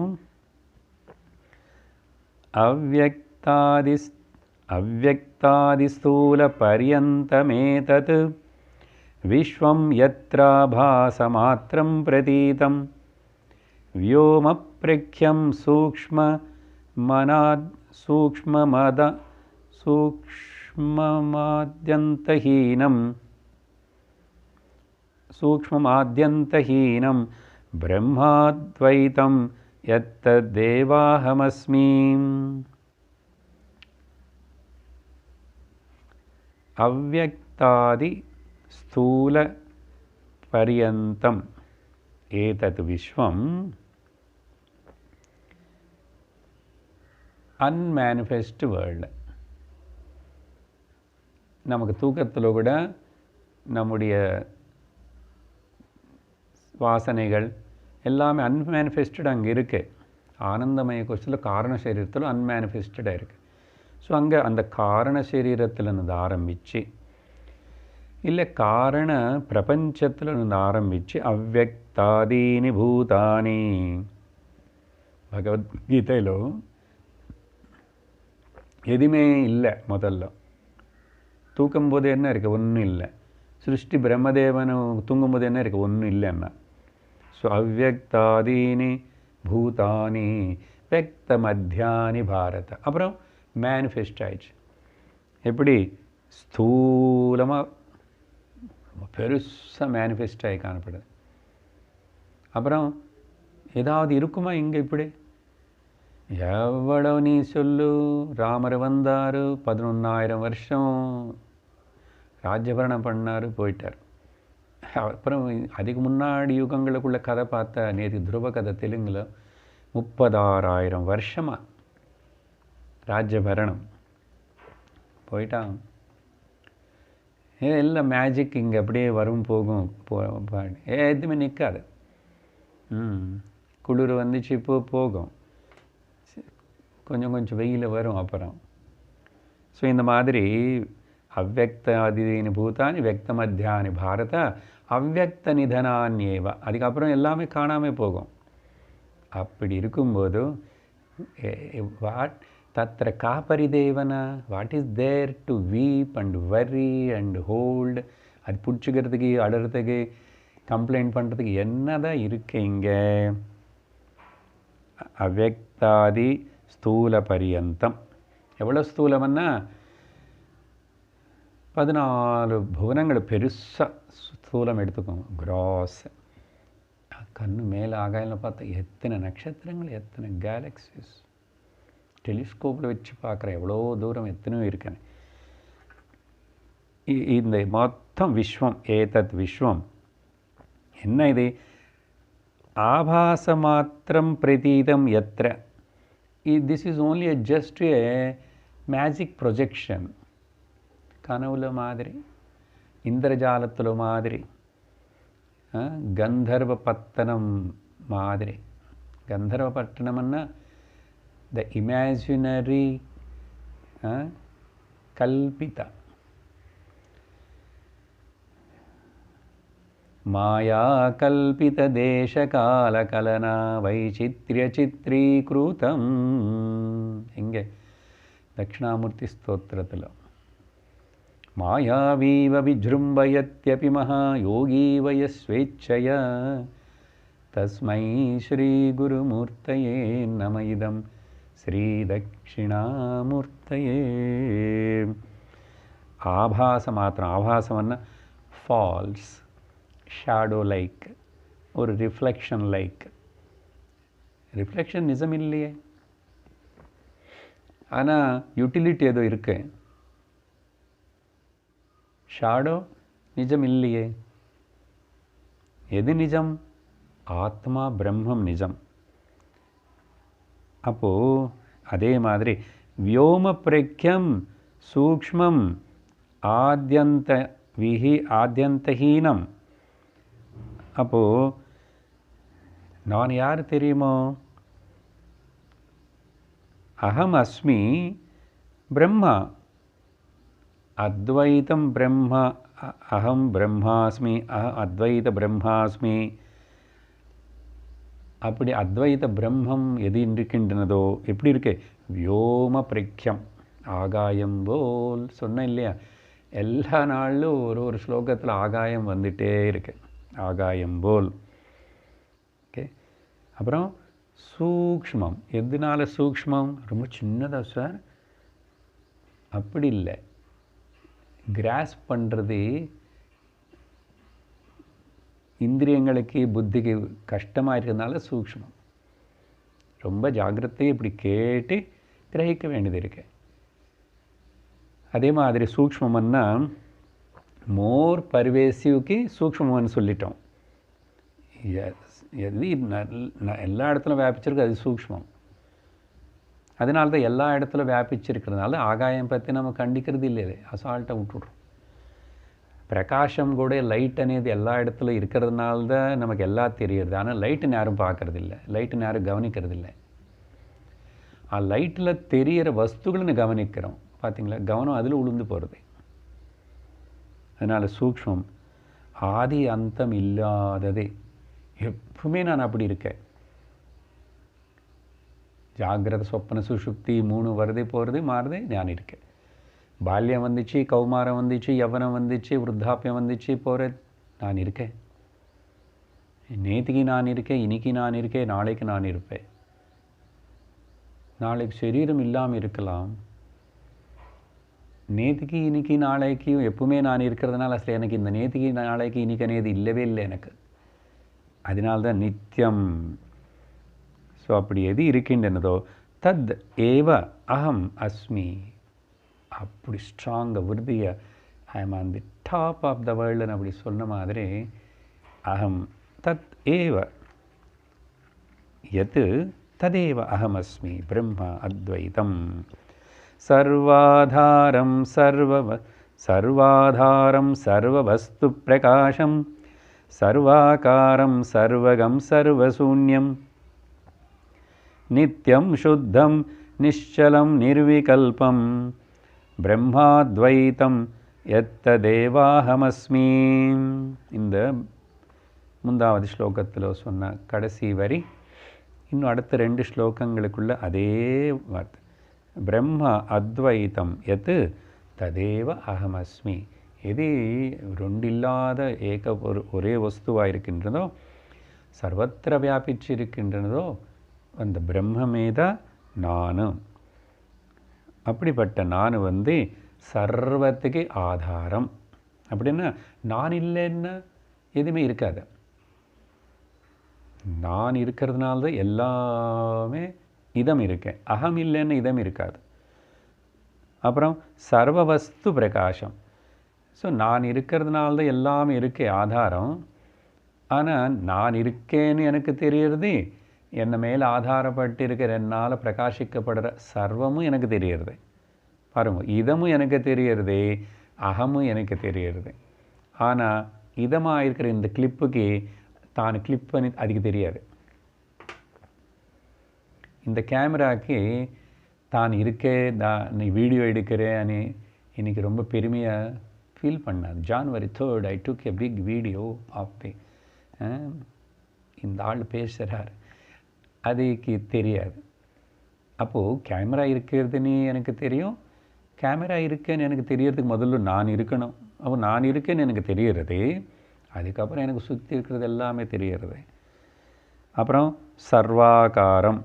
अव्यक्तादिस्थूल पर्यन्तमेतत् विश्वं यत्राभासमात्रं प्रतीतं व्योमप्रख्यं सूक्ष्ममद சூக்ஷ்மமாத்யந்தஹீனம் பிரம்மாத்வைதம் யத்ததேவாஹமஸ்மி. அவ்யக்தாதி ஸ்தூல பரியந்தம் ஏதத் விஸ்வம் அன்மேனிஃபெஸ்ட் வேர்ல்டு. நமக்கு தூக்கத்தில் கூட நம்முடைய வாசனைகள் எல்லாமே அன்மேனிஃபெஸ்டட் அங்கே இருக்குது. ஆனந்தமய கோஷத்தில் காரண சரீரத்தில் அன்மேனிஃபெஸ்டடாக இருக்குது. ஸோ அங்கே அந்த காரண சரீரத்திலிருந்து ஆரம்பித்து இல்லை காரண பிரபஞ்சத்திலிருந்து ஆரம்பித்து அவ்வக்தாதீனி பூதானி. பகவத்கீதையில் எதுவுமே இல்லை. முதல்ல தூக்கும்போது என்ன இருக்குது? ஒன்றும் இல்லை. சிருஷ்டி பிரம்மதேவன் தூங்கும்போது என்ன இருக்குது? ஒன்றும் இல்லைன்னா. ஸோ அவ்வக்தாதீனி பூதானி வெக்த மத்தியானி பாரத. அப்புறம் மேனிஃபெஸ்ட் ஆயிடுச்சு. எப்படி? ஸ்தூலமாக பெருசாக மேனிஃபெஸ்ட் ஆகி காணப்படுது. அப்புறம் ஏதாவது இருக்குமா இங்கே? இப்படி எவ்வளோ நீ சொல்லு. ராமர் வந்தார், 11,000 வருஷம் ராஜ்யபரணம் பண்ணார், போயிட்டார். அப்புறம் அதுக்கு முன்னாடி யுகங்களுக்குள்ள கதை பார்த்தா நேற்று துருவ கதை தெலுங்கில் 36,000 வருஷமாக ராஜ்யபரணம் போயிட்டான். எல்லாம் மேஜிக். இங்கே அப்படியே வரும் போகும் எதுவுமே நிற்காது. குளிர் வந்துச்சு, இப்போ போகும். கொஞ்சம் கொஞ்சம் வெயில் வரும் அப்புறம். ஸோ இந்த மாதிரி அவ்வக்தாதீனி பூதானி வெக்த மத்தியானி பாரத அவ்வக்த நிதனான்யேவ. அதுக்கப்புறம் எல்லாமே காணாமல் போகும். அப்படி இருக்கும்போது வாட் தத்ர கா பரிதேவனா? What is there to weep and worry and hold? அது பிடிச்சிக்கிறதுக்கு, அழுறதுக்கு, கம்ப்ளைண்ட் பண்ணுறதுக்கு என்னதான் இருக்கு இங்கே? அவ்வக்தாதி ஸ்தூல பரியந்தம். எவ்வளோ ஸ்தூலம்னா 14 புவனங்கள் பெருசாக ஸ்தூலம் எடுத்துக்கோங்க. கிராஸ் கண்ணு மேலே ஆகாயில் பார்த்தா எத்தனை நட்சத்திரங்கள், எத்தனை கேலக்சிஸ். டெலிஸ்கோப்பில் வச்சு பார்க்குற எவ்வளோ தூரம் எத்தனையோ இருக்குன்னு. இந்த மொத்தம் விஸ்வம், ஏதத் விஸ்வம் என்ன? இது ஆபாச மாத்திரம் பிரதீதம் எத்திர. This is only just A magic projection. கனவுல மாதிரி, இந்திரஜாலத்தில் மாதிரி, கந்தர்வ பத்தனம் மாதிரி. கந்தர்வ பட்டணம்னா த இமேஜினரி கல்பித மாயா கல்பித தேச கால கலனா வைச்சித்ரிய சித்ரீகிருதம். இங்கே தட்சிணாமூர்த்தி ஸ்தோத்திரத்தில் மாயாவீவ விஜృంభயத்யபி மகா யோகீவய ஸ்வேச்சய தஸ்மை ஸ்ரீ குருமூர்த்தயே நம இதம் ஸ்ரீ தட்சிணாமூர்த்தயே. ஆபாச மாத்திரம். ஆபாசம்னா ஃபால்ஸ், ஷேடோ லைக், ஒரு ரிஃப்ளெக்ஷன் லைக். ரிஃப்ளெக்ஷன் நிஜம் இல்லையே, ஆனால் யூட்டிலிட்டி ஏதோ இருக்கு. ஷேடோ நிஜம் இல்லையே. எது நிஜம்? ஆத்மா பிரம்மம் நிஜம். அப்போது அதே மாதிரி வியோம பிரக்யம் சூக்ஷ்மம் ஆத்யந்தஹீனம். அப்போது நான் யார் தெரியுமோ? அகம் அஸ்மி பிரம்மா. அத்வைதம் பிரம்மா. அகம் பிரம்மாஸ்மி, அத்வைத பிரம்மாஸ்மி. அப்படி அத்வைத பிரம்மம் எது இருக்கின்றனதோ எப்படி இருக்கு? வியோம பிரக்யம், ஆகாயம் போல். சொன்னேன் இல்லையா, எல்லா நாளிலும் ஒரு ஸ்லோகத்தில் ஆகாயம் வந்துட்டே இருக்கு. ஆகாயம் போல். ஓகே. அப்புறம் சூக்ஷ்மம். எதனால சூக்ஷ்மம்? ரொம்ப சின்னதா சார். அப்படி இல்லை. கிராஸ்ப் பண்ணுறது இந்திரியங்களுக்கு புத்திக்கு கஷ்டமாக இருக்கிறதுனால சூக்ஷ்மம். ரொம்ப ஜாக்கிரதையை இப்படி கேட்டு கிரகிக்க வேண்டியது இருக்கு. அதே மாதிரி சூக்ஷ்மம்னா மோர் பர்வேசிவ்க்கு சூக்ஷ்மம்னு சொல்லிட்டோம். எது எல்லா இடத்துலையும் வியாபிச்சிருக்கு அது சூக்ஷ்மம். அதனால தான் எல்லா இடத்துலையும் வியாபிச்சிருக்கிறதுனால ஆகாயம் பற்றி நம்ம கண்டிக்கிறது இல்லை, அசால்ட்டாக விட்டுடுறோம். பிரகாஷம் கூட லைட் అనేది எல்லா இடத்துலையும் இருக்கிறதுனால தான் நமக்கு எல்லாம் தெரியுது. ஆனால் லைட்டுன்னு யாரும் பார்க்கறதில்ல, லைட்டுன்னு யாரும் கவனிக்கிறதில்லை. ஆ லைட்டில் தெரிகிற வஸ்துಗಳನ್ನು கவனிக்கிறோம். பார்த்தீங்களா, கவனம் அதில் உளுந்து போகிறது. அதனால் சூக்ஷ்மம் ஆதி அந்தம் இல்லாதது. எப்பவுமே நான் அப்படி இருக்கேன். ஜாகிரத சொப்பன சுஷுப்தி 3 வருது போகிறது மாறுது, நான் இருக்கேன். பால்யம் வந்துச்சு, கௌமாரம் வந்துச்சு, யவனம் வந்துச்சு, விருத்தாப்பியம் வந்துச்சு, போகிறது, நான் இருக்கேன். நேற்றுக்கு நான் இருக்கேன், இன்னைக்கு நான் இருக்கேன், நாளைக்கு நான் இருப்பேன். நாளைக்கு சரீரம் இல்லாமல் இருக்கலாம். நேற்றுக்கு இன்னைக்கு நாளைக்கு எப்பவுமே நான் இருக்கிறதுனால அசல் எனக்கு இந்த நேற்றுக்கு நாளைக்கு இன்னைக்கு అనేది இல்லவே இல்லை எனக்கு. அதனால்தான் நித்தியம். ஸோ அப்படி எது இருக்கின்றனதோ தத் ஏவ அகம் அஸ்மி. அப்படி ஸ்ட்ராங்காக உறுதியாக I am on the top of the வேர்ல்டுன்னு அப்படி சொன்ன மாதிரி அகம் தத் ஏவ யத் ததேவ அகமஸ்மி பிரம்ம அத்வைதம் சர்வாதாரம் சர்வவஸ்து பிரகாசம் சர்வாகாரம் சர்வகம் சர்வசூன்யம் நித்யம் சுத்தம் நிश्चலம் நிர்விகல்பம் பிரம்மாத்வைதம் யத்ததேவாஹமஸ்மி. இந்த முந்தாவது ஸ்லோகத்தில் சொன்ன கடைசி வரி இன்னும் அடுத்த 2 ஸ்லோகங்களுக்குள்ள அதே வார்த்தை. பிரம்ம அத்வைதம் யத் ததேவ அகமஸ்மி. எது ரெண்டில்லாத ஒரே வஸ்துவாக இருக்கின்றதோ, சர்வத்திர வியாபிச்சு இருக்கின்றனதோ அந்த பிரம்மமே தான் நான். அப்படிப்பட்ட நான் சர்வத்துக்கு ஆதாரம். அப்படின்னா நான் இல்லைன்னா எதுவுமே இருக்காது. நான் இருக்கிறதுனால தான் எல்லாமே இதம் இருக்கேன். அகம் இல்லைன்னு இதம் இருக்காது. அப்புறம் சர்வவஸ்து பிரகாசம். ஸோ நான் இருக்கிறதுனால தான் எல்லாமே இருக்கே ஆதாரம். ஆனால் நான் இருக்கேன்னு எனக்கு தெரியறது, என்னை மேலே ஆதாரப்பட்டு இருக்கிற என்னால் பிரகாசிக்கப்படுற சர்வமும் எனக்கு தெரியறது. பாருங்க, இதமும் எனக்கு தெரியறது, அகமும் எனக்கு தெரியறது. ஆனால் இதமாக இருக்கிற இந்த கிளிப்புக்கு தான் கிளிப் பண்ணி அதுக்கு தெரியாது. இந்த கேமராக்கு தான் இருக்கே, நீ வீடியோ எடுக்கிறேன்னு இன்றைக்கி ரொம்ப பெருமையாக ஃபீல் பண்ணாது. January 3rd I took a big video of the இந்த ஆள் பேசுகிறார், அதுக்கு தெரியாது. அப்போது கேமரா இருக்கிறதுன்னு எனக்கு தெரியும். கேமரா இருக்கேன்னு எனக்கு தெரியறதுக்கு முதல்ல நான் இருக்கணும். அப்போ நான் இருக்கேன்னு எனக்கு தெரியறது, அதுக்கப்புறம் எனக்கு சுற்றி இருக்கிறது எல்லாமே தெரியறது. அப்புறம் சர்வாகாரம்,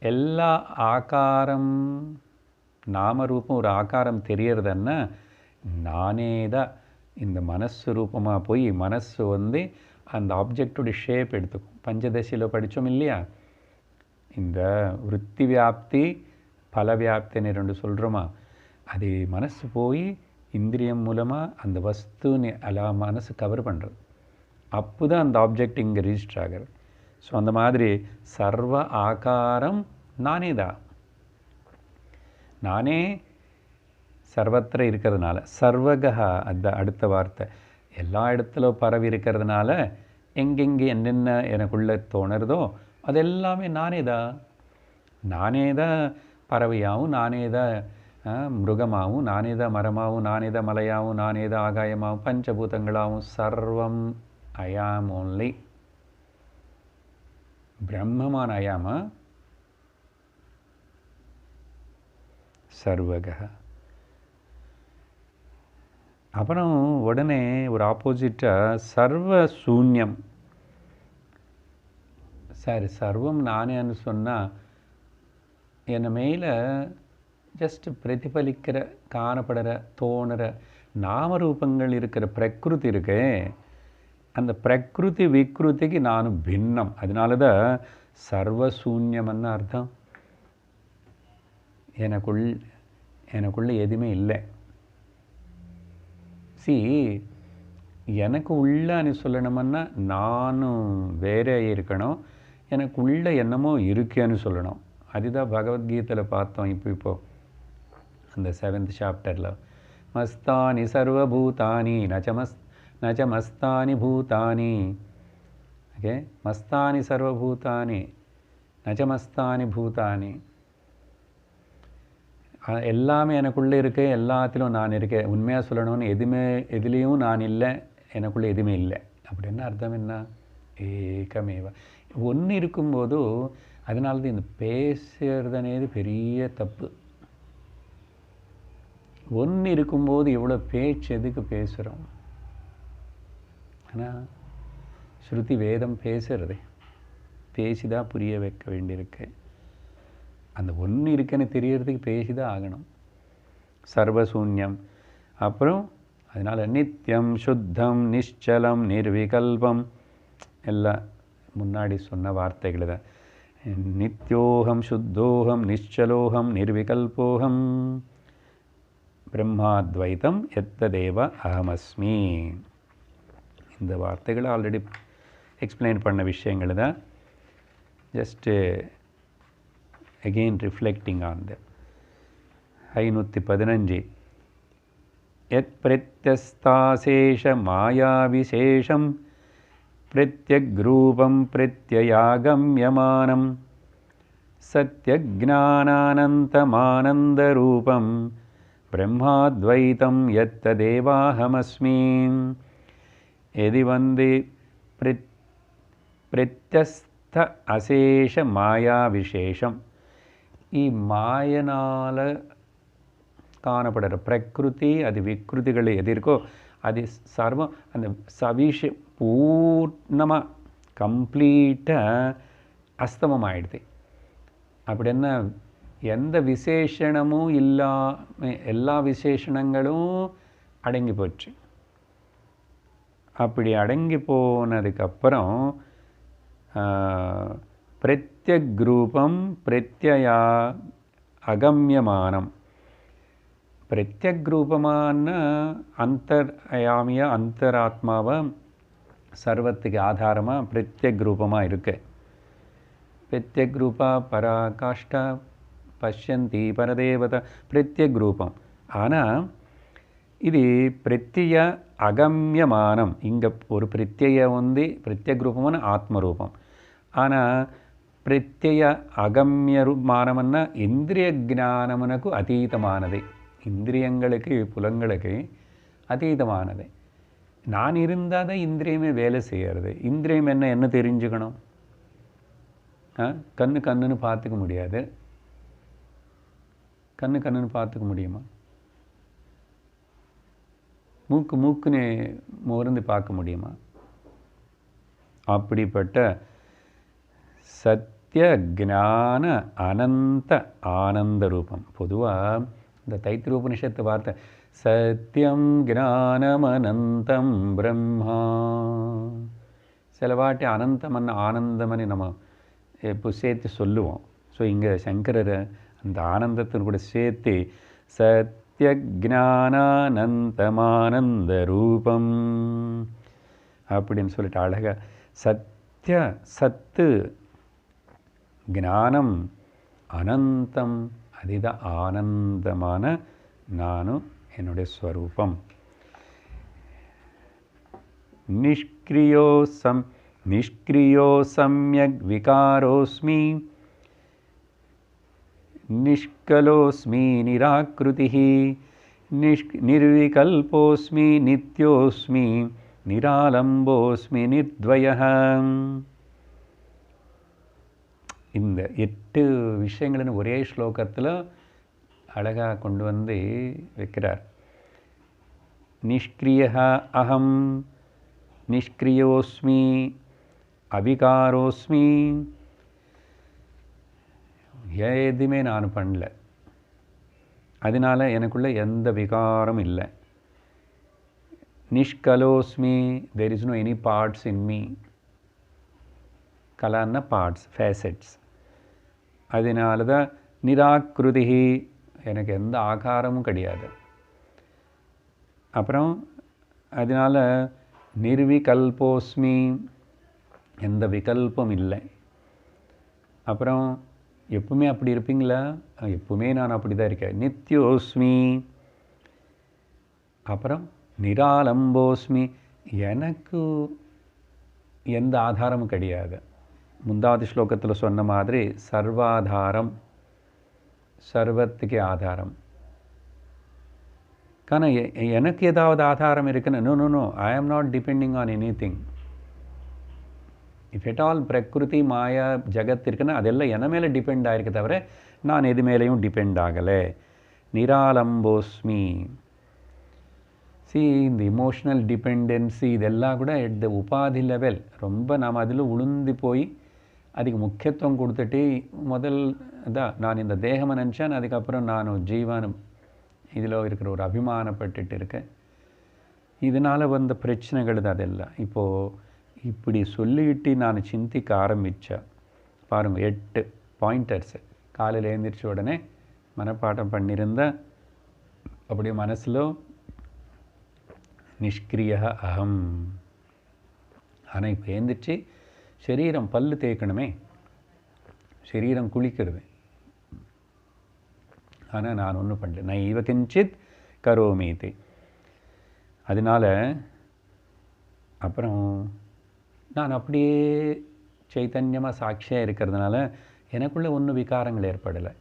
எல்லா ஆகாரம் நாமரூபம் ஒரு ஆகாரம் தெரியறதுன்னா நானே தான் இந்த மனசு ரூபமாக போய் மனசு அந்த ஆப்ஜெக்டோட ஷேப் எடுத்துக்கும். பஞ்சதசியில் படித்தோம் இல்லையா, இந்த விருத்தி வியாப்தி பல வியாப்தின்னு 2 சொல்கிறோமா, அது மனசு போய் இந்திரியம் மூலமாக அந்த வஸ்துன்னு எல்லாம் மனசு கவர் பண்ணுறது. அப்போ தான் அந்த ஆப்ஜெக்ட் இங்கே ரிஜிஸ்டர் ஆகிறது. ஸோ அந்த மாதிரி சர்வ ஆகாரம் நானே தான். நானே சர்வத்திர இருக்கிறதுனால, சர்வகா அந்த அடுத்த வார்த்தை, எல்லா இடத்துல பரவி இருக்கிறதுனால எங்கெங்கே என்னென்ன எனக்குள்ளே தோணுறதோ அது எல்லாமே நானே தான். நானே தான் பறவையாகவும், நானே தான் மிருகமாகவும், நானே தான் மரமாகவும், நானே தான் மலையாகவும், நானே தான் ஆகாயமாகவும், பஞ்சபூதங்களாகவும், சர்வம் ஐயாம் ஓன்லி. பிரம்மமான ஐயாம சர்வக. அப்புறம் உடனே ஒரு ஆப்போசிட்டாக சர்வ சூன்யம். சரி, சர்வம் நானேன்னு சொன்னால் என்னை மேலே ஜஸ்ட் பிரதிபலிக்கிற, காணப்படுற, தோணுற நாமரூபங்கள் இருக்கிற பிரகிருதி இருக்கே, அந்த பிரகிருதி விக்ருதிக்கு நான் பின்னம். அதனால தான் சர்வசூன்யம்னு அர்த்தம். எனக்குள்ள எதுவுமே இல்லை. எனக்கு உள்ளன்னு சொல்லணும்னா நானும் வேற இருக்கணும், எனக்கு உள்ள என்னமோ இருக்குன்னு சொல்லணும். அதுதான் பகவத்கீதையில் பார்த்தோம். இப்போ அந்த 7th சாப்டரில் மஸ்தானி சர்வபூதானி நச்ச மஸ்தானி பூதானி. ஓகே, மஸ்தானி சர்வபூதானி நச்ச மஸ்தானி பூதானி. எல்லாமே எனக்குள்ளே இருக்கு, எல்லாத்திலும் நான் இருக்கேன். உண்மையாக சொல்லணும்னு எதுலேயும் நான் இல்லை, எனக்குள்ளே எதுவுமே இல்லை. அப்படின்னு அர்த்தம் என்ன? ஏகமேவ. ஒன்று இருக்கும்போது அதனால தான் இந்த பேசுறதுனேது பெரிய தப்பு. ஒன்று இருக்கும்போது இவ்வளோ பேச்சு எதுக்கு பேசுகிறோம்? ஆனால் ஸ்ருதி வேதம் பேசுறது பேசிதான் புரிய வைக்க வேண்டியிருக்கு. அந்த ஒன்று இருக்குன்னு தெரியறதுக்கு பேசிதான் ஆகணும். சர்வசூன்யம். அப்புறம் அதனால் நித்தியம் சுத்தம் நிശ്ചலம் நிர்விகல்பம் எல்லாம் முன்னாடி சொன்ன வார்த்தைகள் தான். நித்யோகம் சுத்தோகம் நிശ്ചலோகம் நிர்விகல்போகம் பிரம்மாத்வைத்தம் எத்ததேவ அகமஸ்மி. இந்த வார்த்தைகளை ஆல்ரெடி எக்ஸ்பிளைன் பண்ண விஷயங்கள் தான். Just again reflecting on the 515. யத் பிரத்யஸ்தாசேஷ மாயாவிசேஷம் பிரத்யக்ரூபம் பிரத்யயாகம்யமானம் சத்யஜ்ஞானானந்தமானந்தரூபம் பிரம்மாத்வைத்தம் யத்ததேவாஹமஸ்மி. எதி வந்து பிரத்யஸ்த அசேஷ மாயா விசேஷம். மாயனால் காணப்படுற பிரகிருதி, அது விக்ருதிகள் எது இருக்கோ அது சர்வம் அந்த பூர்ணமாக கம்ப்ளீட்டாக அஸ்தமம் ஆயிடுது. அப்படின்னா எந்த விசேஷணமும் இல்லாமல் எல்லா விசேஷணங்களும் அடங்கி போச்சு. அப்படி அடங்கி போனதுக்கப்புறம் பிரத்யக்ரூபம் பிரத்யயா அகம்யமானம். பிரத்யக்ரூபமான அந்தர்யாமிய அந்தராத்மாவை சர்வத்துக்கு ஆதாரமாக பிரத்யக்ரூபமாக இருக்கு. பிரத்யக்ரூபா பராகாஷ்டா பஷ்யந்தி பரதேவதா பிரத்யக்ரூபம். ஆனால் இது பிரத்ய அகம்யமானம். இங்கே ஒரு பிரத்யய வந்து பிரத்யக்ரூபமான ஆத்மரூபம். ஆனால் பிரத்யய அகம்யமானம்னா இந்திரிய ஞானமுனக்கு அதீதமானது. இந்திரியங்களுக்கு புலங்களுக்கு அதீதமானது. நான் இருந்தால் தான் இந்திரியமே வேலை செய்கிறது. இந்திரியம் என்ன தெரிஞ்சுக்கணும்? கண்ணுன்னு பார்த்துக்க முடியாது. கண்ணுன்னு பார்த்துக்க முடியுமா? மூக்குன்னு மோர்ந்து பார்க்க முடியுமா? அப்படிப்பட்ட சத்திய ஞான அனந்த ஆனந்த ரூபம். பொதுவாக இந்த தைத்திரோபனிஷத்து வார்த்தை சத்தியம் ஞானம் அனந்தம் பிரம்மா. சில வாட்டி அனந்தமன்னு ஆனந்தமன்னு நம்ம இப்போ சேர்த்து சொல்லுவோம். ஸோ இங்கே சங்கரர் அந்த ஆனந்தத்தின் கூட சேர்த்து சத்திய ஞானானந்தமானந்த ரூபம் அப்படின்னு சொல்லிட்டு அழகாக சத்து ஞானம் அனந்தம், அதுதான் ஆனந்தமான நானும் என்னுடைய ஸ்வரூபம். நிஷ்கிரியோ சம்யக் விகாரோஸ்மி நிஷ்கலோஸ்மி நிராக்ருதிஹி நிர்விகல்போஸ்மி நித்யோஸ்மி நிராலம்போஸ்மி நிர்த்வயः. இந்த 8 விஷயங்கள்னு ஒரே ஸ்லோகத்தில் அழகாக கொண்டு வந்து வைக்கிறார். நிஷ்கிரிய அகம் நிஷ்கிரியோஸ்மி அவிகாரோஸ்மி. எதுவுமே நான் பண்ணல. அதனால் எனக்குள்ளே எந்த விகாரம் இல்லை. நிஷ்கலோஸ்மி, there is no any parts in me. கலான்னா பார்ட்ஸ், ஃபேசட்ஸ். அதனால தான் நிராக்ருதி, எனக்கு எந்த ஆகாரமும் கிடையாது. அப்புறம் அதனால் நிர்விகல்போஸ்மி, எந்த விகல்பம் இல்லை. அப்புறம் எப்பவுமே அப்படி இருப்பீங்களா? எப்பவுமே நான் அப்படி தான் இருக்கேன். நித்யோஸ்மி. அப்புறம் நிராலம்போஸ்மி, எனக்கு எந்த ஆதாரமும் கிடையாது. முந்தாவது ஸ்லோகத்தில் சொன்ன மாதிரி சர்வாதாரம், சர்வத்துக்கு ஆதாரம். కానీ எனக்கு ஏதாவது ஆதாரம் இருக்குன்னு, no no no, I am not depending on any thing. If at all prakriti maya ஜகத் இருக்குன்னா அதெல்லாம் என்ன மேலே டிபெண்ட் ஆகிருக்க தவிர நான் எது மேலேயும் டிபெண்ட் ஆகலை. நிராலம்போஸ்மி. இந்த இமோஷ்னல் டிபெண்டன்சி இதெல்லாம் கூட எட் த உபாதி லெவல் ரொம்ப நாம் அதில் உளுந்து போய் அதுக்கு முக்கியத்துவம் கொடுத்துட்டு முதல் தான் நான் இந்த தேகமை நினச்சேன், அதுக்கப்புறம் நான் ஜீவனம் இதில் இருக்கிற ஒரு அபிமானப்பட்டுட்டு இருக்கேன். இதனால் வந்த பிரச்சனைகள் தான் அதெல்லாம். இப்போது இப்படி சொல்லிக்கிட்டு நான் சிந்திக்க ஆரம்பித்தேன். பாருங்கள், 8 பாயிண்டர்ஸு காலையில் எழுந்திரிச்ச உடனே மனப்பாடம் பண்ணியிருந்தேன். அப்படியே மனசில் நிஷ்கிரிய அகம். ஆனால் இப்போ எழுந்திரிச்சு சரீரம் பல்லு தேய்க்கணுமே, சரீரம் குளிக்கிறது. ஆனால் நான் ஒன்றும் பண்ணல. நான் இவ கிஞ்சித் கரோமீதி. அதனால் அப்புறம் நான் அப்படியே சைத்தன்யமாக சாட்சியாக இருக்கிறதுனால எனக்குள்ளே ஒன்றும் விகாரங்கள் ஏற்படலை.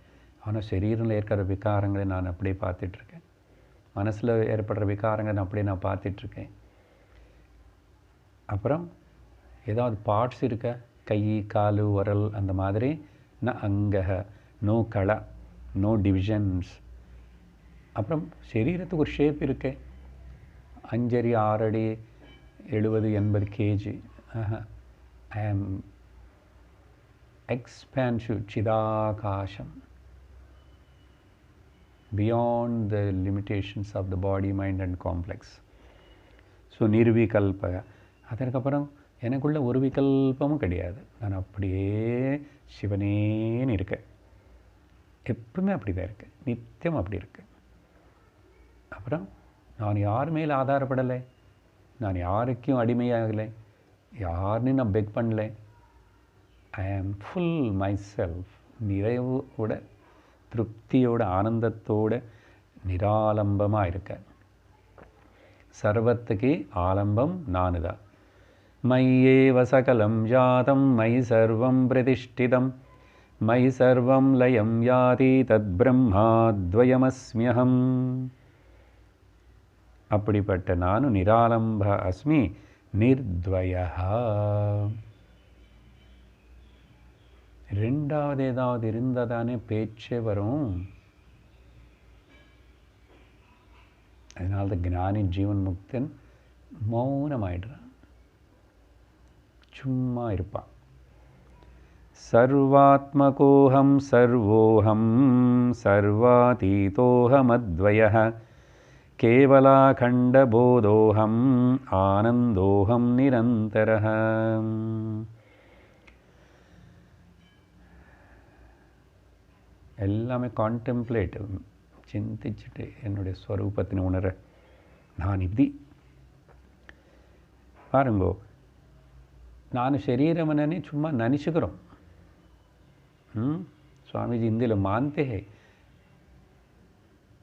ஆனால் சரீரத்தில் இருக்கிற விகாரங்களை நான் அப்படியே பார்த்துட்ருக்கேன். மனசில் ஏற்படுற விகாரங்களை நான் அப்படியே நான் பார்த்துட்ருக்கேன். அப்புறம் ஏதாவது பார்ட்ஸ் இருக்க, கை கால் உரல் அந்த மாதிரி, நான் அங்கே நோ கள, நோ டிவிஷன்ஸ். அப்புறம் சரீரத்துக்கு ஒரு ஷேப் இருக்கு, 5 அடி 6 அடி 70-80 kg. ஐ ஆம் எக்ஸ்பான்சிவ் சிதாகாசம், beyond the limitations of the body, mind and complex. So நிர்விகல்ப. அதற்கப்புறம் எனக்குள்ள ஒரு விகல்பமும் கிடையாது. நான் அப்படியே சிவனேன்னு இருக்கேன். எப்பவுமே அப்படி தான் இருக்கேன், நித்தியம் அப்படி இருக்கேன். அப்புறம் நான் யார் மேலே ஆதாரப்படலை, நான் யாருக்கும் அடிமையாகலை, யாருன்னு நான் பெக் பண்ணலை. ஐ ஆம் ஃபுல் மை செல்ஃப். நிறைவோட, திருப்தியோட, ஆனந்தத்தோட நிராலம்பமாக இருக்கேன். சர்வத்துக்கு ஆலம்பம் நானு தான். மய்யேவ சகலம் ஜாதம் மயி சர்வம் பிரதிஷ்டிதம் மயி சர்வம் லயம் யாதி தத் பிரம்மாத்வயமஸ்மியகம். அப்படிப்பட்ட நானும் நிராலம்ப அஸ்மி நிர்த்வயா. ரெண்டாவது ஏதாவது இருந்ததானே பேச்சே வரும். அதனால்தான் ஞானி ஜீவன் முக்தன் மௌனமாயிடுறான், சும்மா இருப்பான். சர்வாத்மகோஹம் சர்வோஹம் சர்வாதீதோஹமத்வயः கேவலாகண்டபோதோஹம் ஆனந்தோஹம் நிரந்தரः. எல்லாமே கான்டெம்ப்ளேட்டிவ், சிந்திச்சுட்டு என்னுடைய ஸ்வரூபத்தினை உணர நான் இப்படி பாருங்கோ. நான் சரீரமனே சும்மா நினச்சிக்கிறோம். சுவாமிஜி இந்தியில் மான்தே ஹை,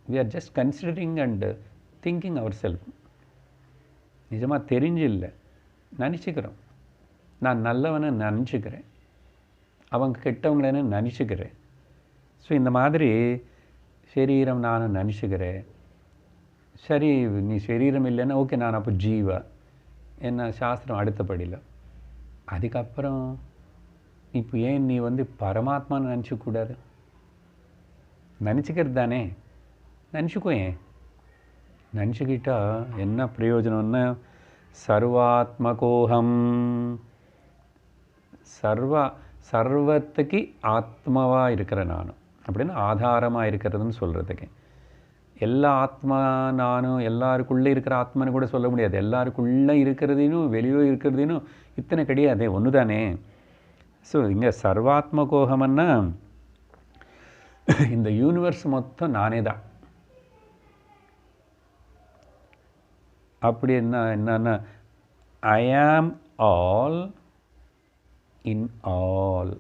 we are just considering and thinking our self. நிஜமாக தெரிஞ்சு இல்லை, நினச்சிக்கிறோம். நான் நல்லவனை நினச்சிக்கிறேன், அவங்க கெட்டவங்களன்னு நினச்சிக்கிறேன். ஸோ இந்த மாதிரி சரீரம் நான் நினச்சிக்கிறேன். சரி, நீ சரீரம் இல்லைன்னா ஓகே, நான் அப்போ ஜீவா என்ன சாஸ்திரம் அடுத்தபடியில். அதுக்கப்புறம் இப்போ ஏன் நீ பரமாத்மான்னு நினச்சிக்கூடாது? நினச்சிக்கிறது தானே, நினச்சிக்கோ. ஏன் நினச்சிக்கிட்டா என்ன பிரயோஜனம்னா, சர்வாத்மகோஹம், சர்வத்துக்கு ஆத்மாவாக இருக்கிற நானும், அப்படின்னா ஆதாரமாக இருக்கிறதுன்னு சொல்கிறதுக்கு. எல்லா ஆத்மா நானும் எல்லாருக்குள்ளே இருக்கிற ஆத்மான்னு கூட சொல்ல முடியாது. எல்லாருக்குள்ளே இருக்கிறதினும் வெளியே இருக்கிறதினும் இத்தனை கிடையாது, ஒன்று தானே. ஸோ இங்கே சர்வாத்மகோகம்னா இந்த யூனிவர்ஸ் மொத்தம் நானே தான். அப்படி என்னன்னா ஐ ஆம் ஆல் இன் ஆல்.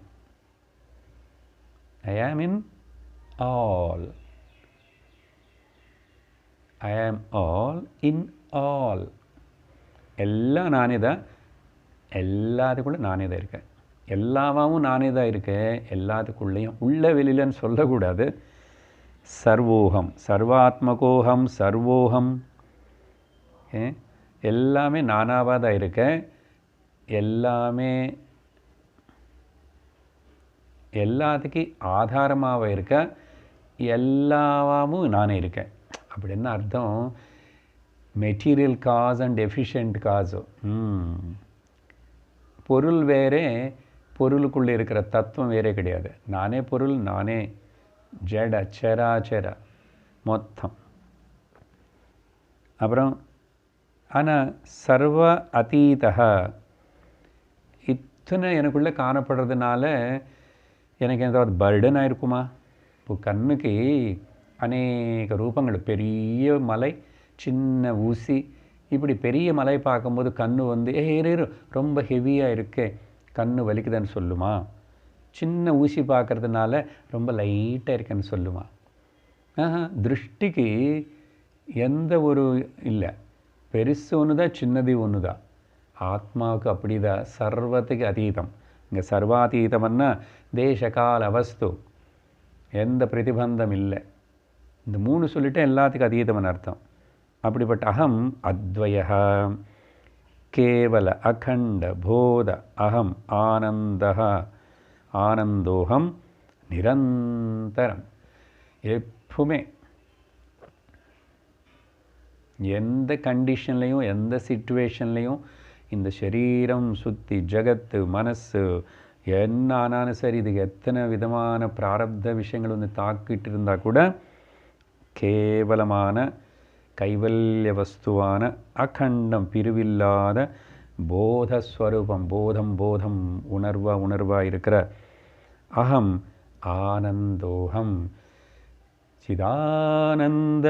ஐ ஆம் இன் ஆல். ஐ ஆம் ஆல் இன் ஆல். எல்லாம் நானே தான், எல்லாத்துக்குள்ளே நானே தான் இருக்கேன். எல்லாவும் நானே தான் இருக்கேன், எல்லாத்துக்குள்ளேயும். உள்ள வெளியிலன்னு சொல்லக்கூடாது. சர்வோகம், சர்வாத்மகோகம், சர்வோகம். எல்லாமே நானாவாக தான் இருக்கேன். எல்லாமே எல்லாத்துக்கும் ஆதாரமாக இருக்கேன். எல்லாவும் நானே இருக்கேன். அப்படி என்ன அர்த்தம்? மெட்டீரியல் காஸ் அண்ட் எஃபிஷியன்ட் காஸோ. பொருள் வேறே, பொருளுக்குள்ளே இருக்கிற தத்துவம் வேறே கிடையாது. நானே பொருள், நானே ஜட சராச்சர மொத்தம். அப்புறம் ஆனால் சர்வ அதீதா, இத்தனை எனக்குள்ளே காணப்படுறதுனால எனக்கு ஏதாவது பர்டன் ஆயிருக்குமா? இப்போ கண்ணுக்கு அநேக ரூபங்கள், பெரிய மலை, சின்ன ஊசி, இப்படி பெரிய மலை பார்க்கும்போது கண்ணு வந்து ரொம்ப ஹெவியாக இருக்கே, கண்ணு வலிக்குதுன்னு சொல்லுமா? சின்ன ஊசி பார்க்குறதுனால ரொம்ப லைட்டாக இருக்குன்னு சொல்லுமா? திருஷ்டிக்கு எந்த ஒரு இல்லை, பெருசு ஒன்று தான், சின்னது ஒன்று தான். ஆத்மாவுக்கு அப்படி தான், சர்வத்துக்கு அதீதம். இங்கே சர்வாதீதம்னா தேசகால அவஸ்து, எந்த பிரதிபந்தம் இல்லை. இந்த மூணு சொல்லிட்டு எல்லாத்துக்கும் அதீதம்னு அர்த்தம். அப்படிப்பட்ட அகம் அத்வய கேவல அகண்ட போத அகம் ஆனந்த ஆனந்தோகம் நிரந்தரம். எப்பவுமே எந்த கண்டிஷன்லையும் எந்த சிச்சுவேஷன்லையும் இந்த சரீரம் சுற்றி ஜகத்து மனசு என்ன ஆனாலும் சரி, இதுக்கு எத்தனை விதமான பிராரப்த விஷயங்கள் வந்து தாக்கிட்டு இருந்தால் கூட கேவலமான கைவல்ய வஸ்துவான அகண்டம் பிரிவில்லாத போதஸ்வரூபம், போதம் உணர்வாக இருக்கிற அகம் ஆனந்தோகம் சிதானந்தரூபः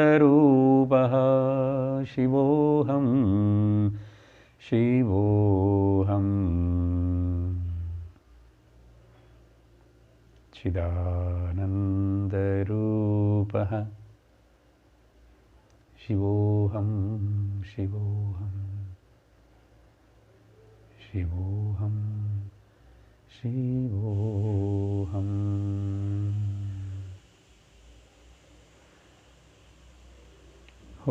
சிவோஹம் சிவோஹம் சிதானந்தரூபः சிவோஹம் சிவோஹம் சிவோஹம் சிவோஹம்.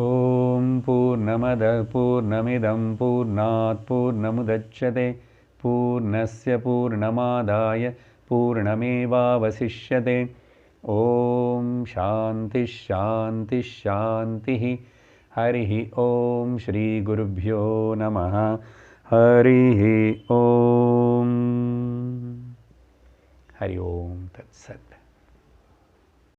ஓம் பூர்ணமத பூர்ணமிதம் பூர்ணாத் பூர்ணமுதச்யதே பூர்ணஸ்ய பூர்ணமாதாய பூர்ணமேவாவசிஷ்யதே. ஓம் சாந்தி ஷாந்தி ஷாந்தி. ஹரி ஓம் ஸ்ரீ குருப்யோ நமः. ஹரி ஓம். ஹரி ஓம் தத்சத்.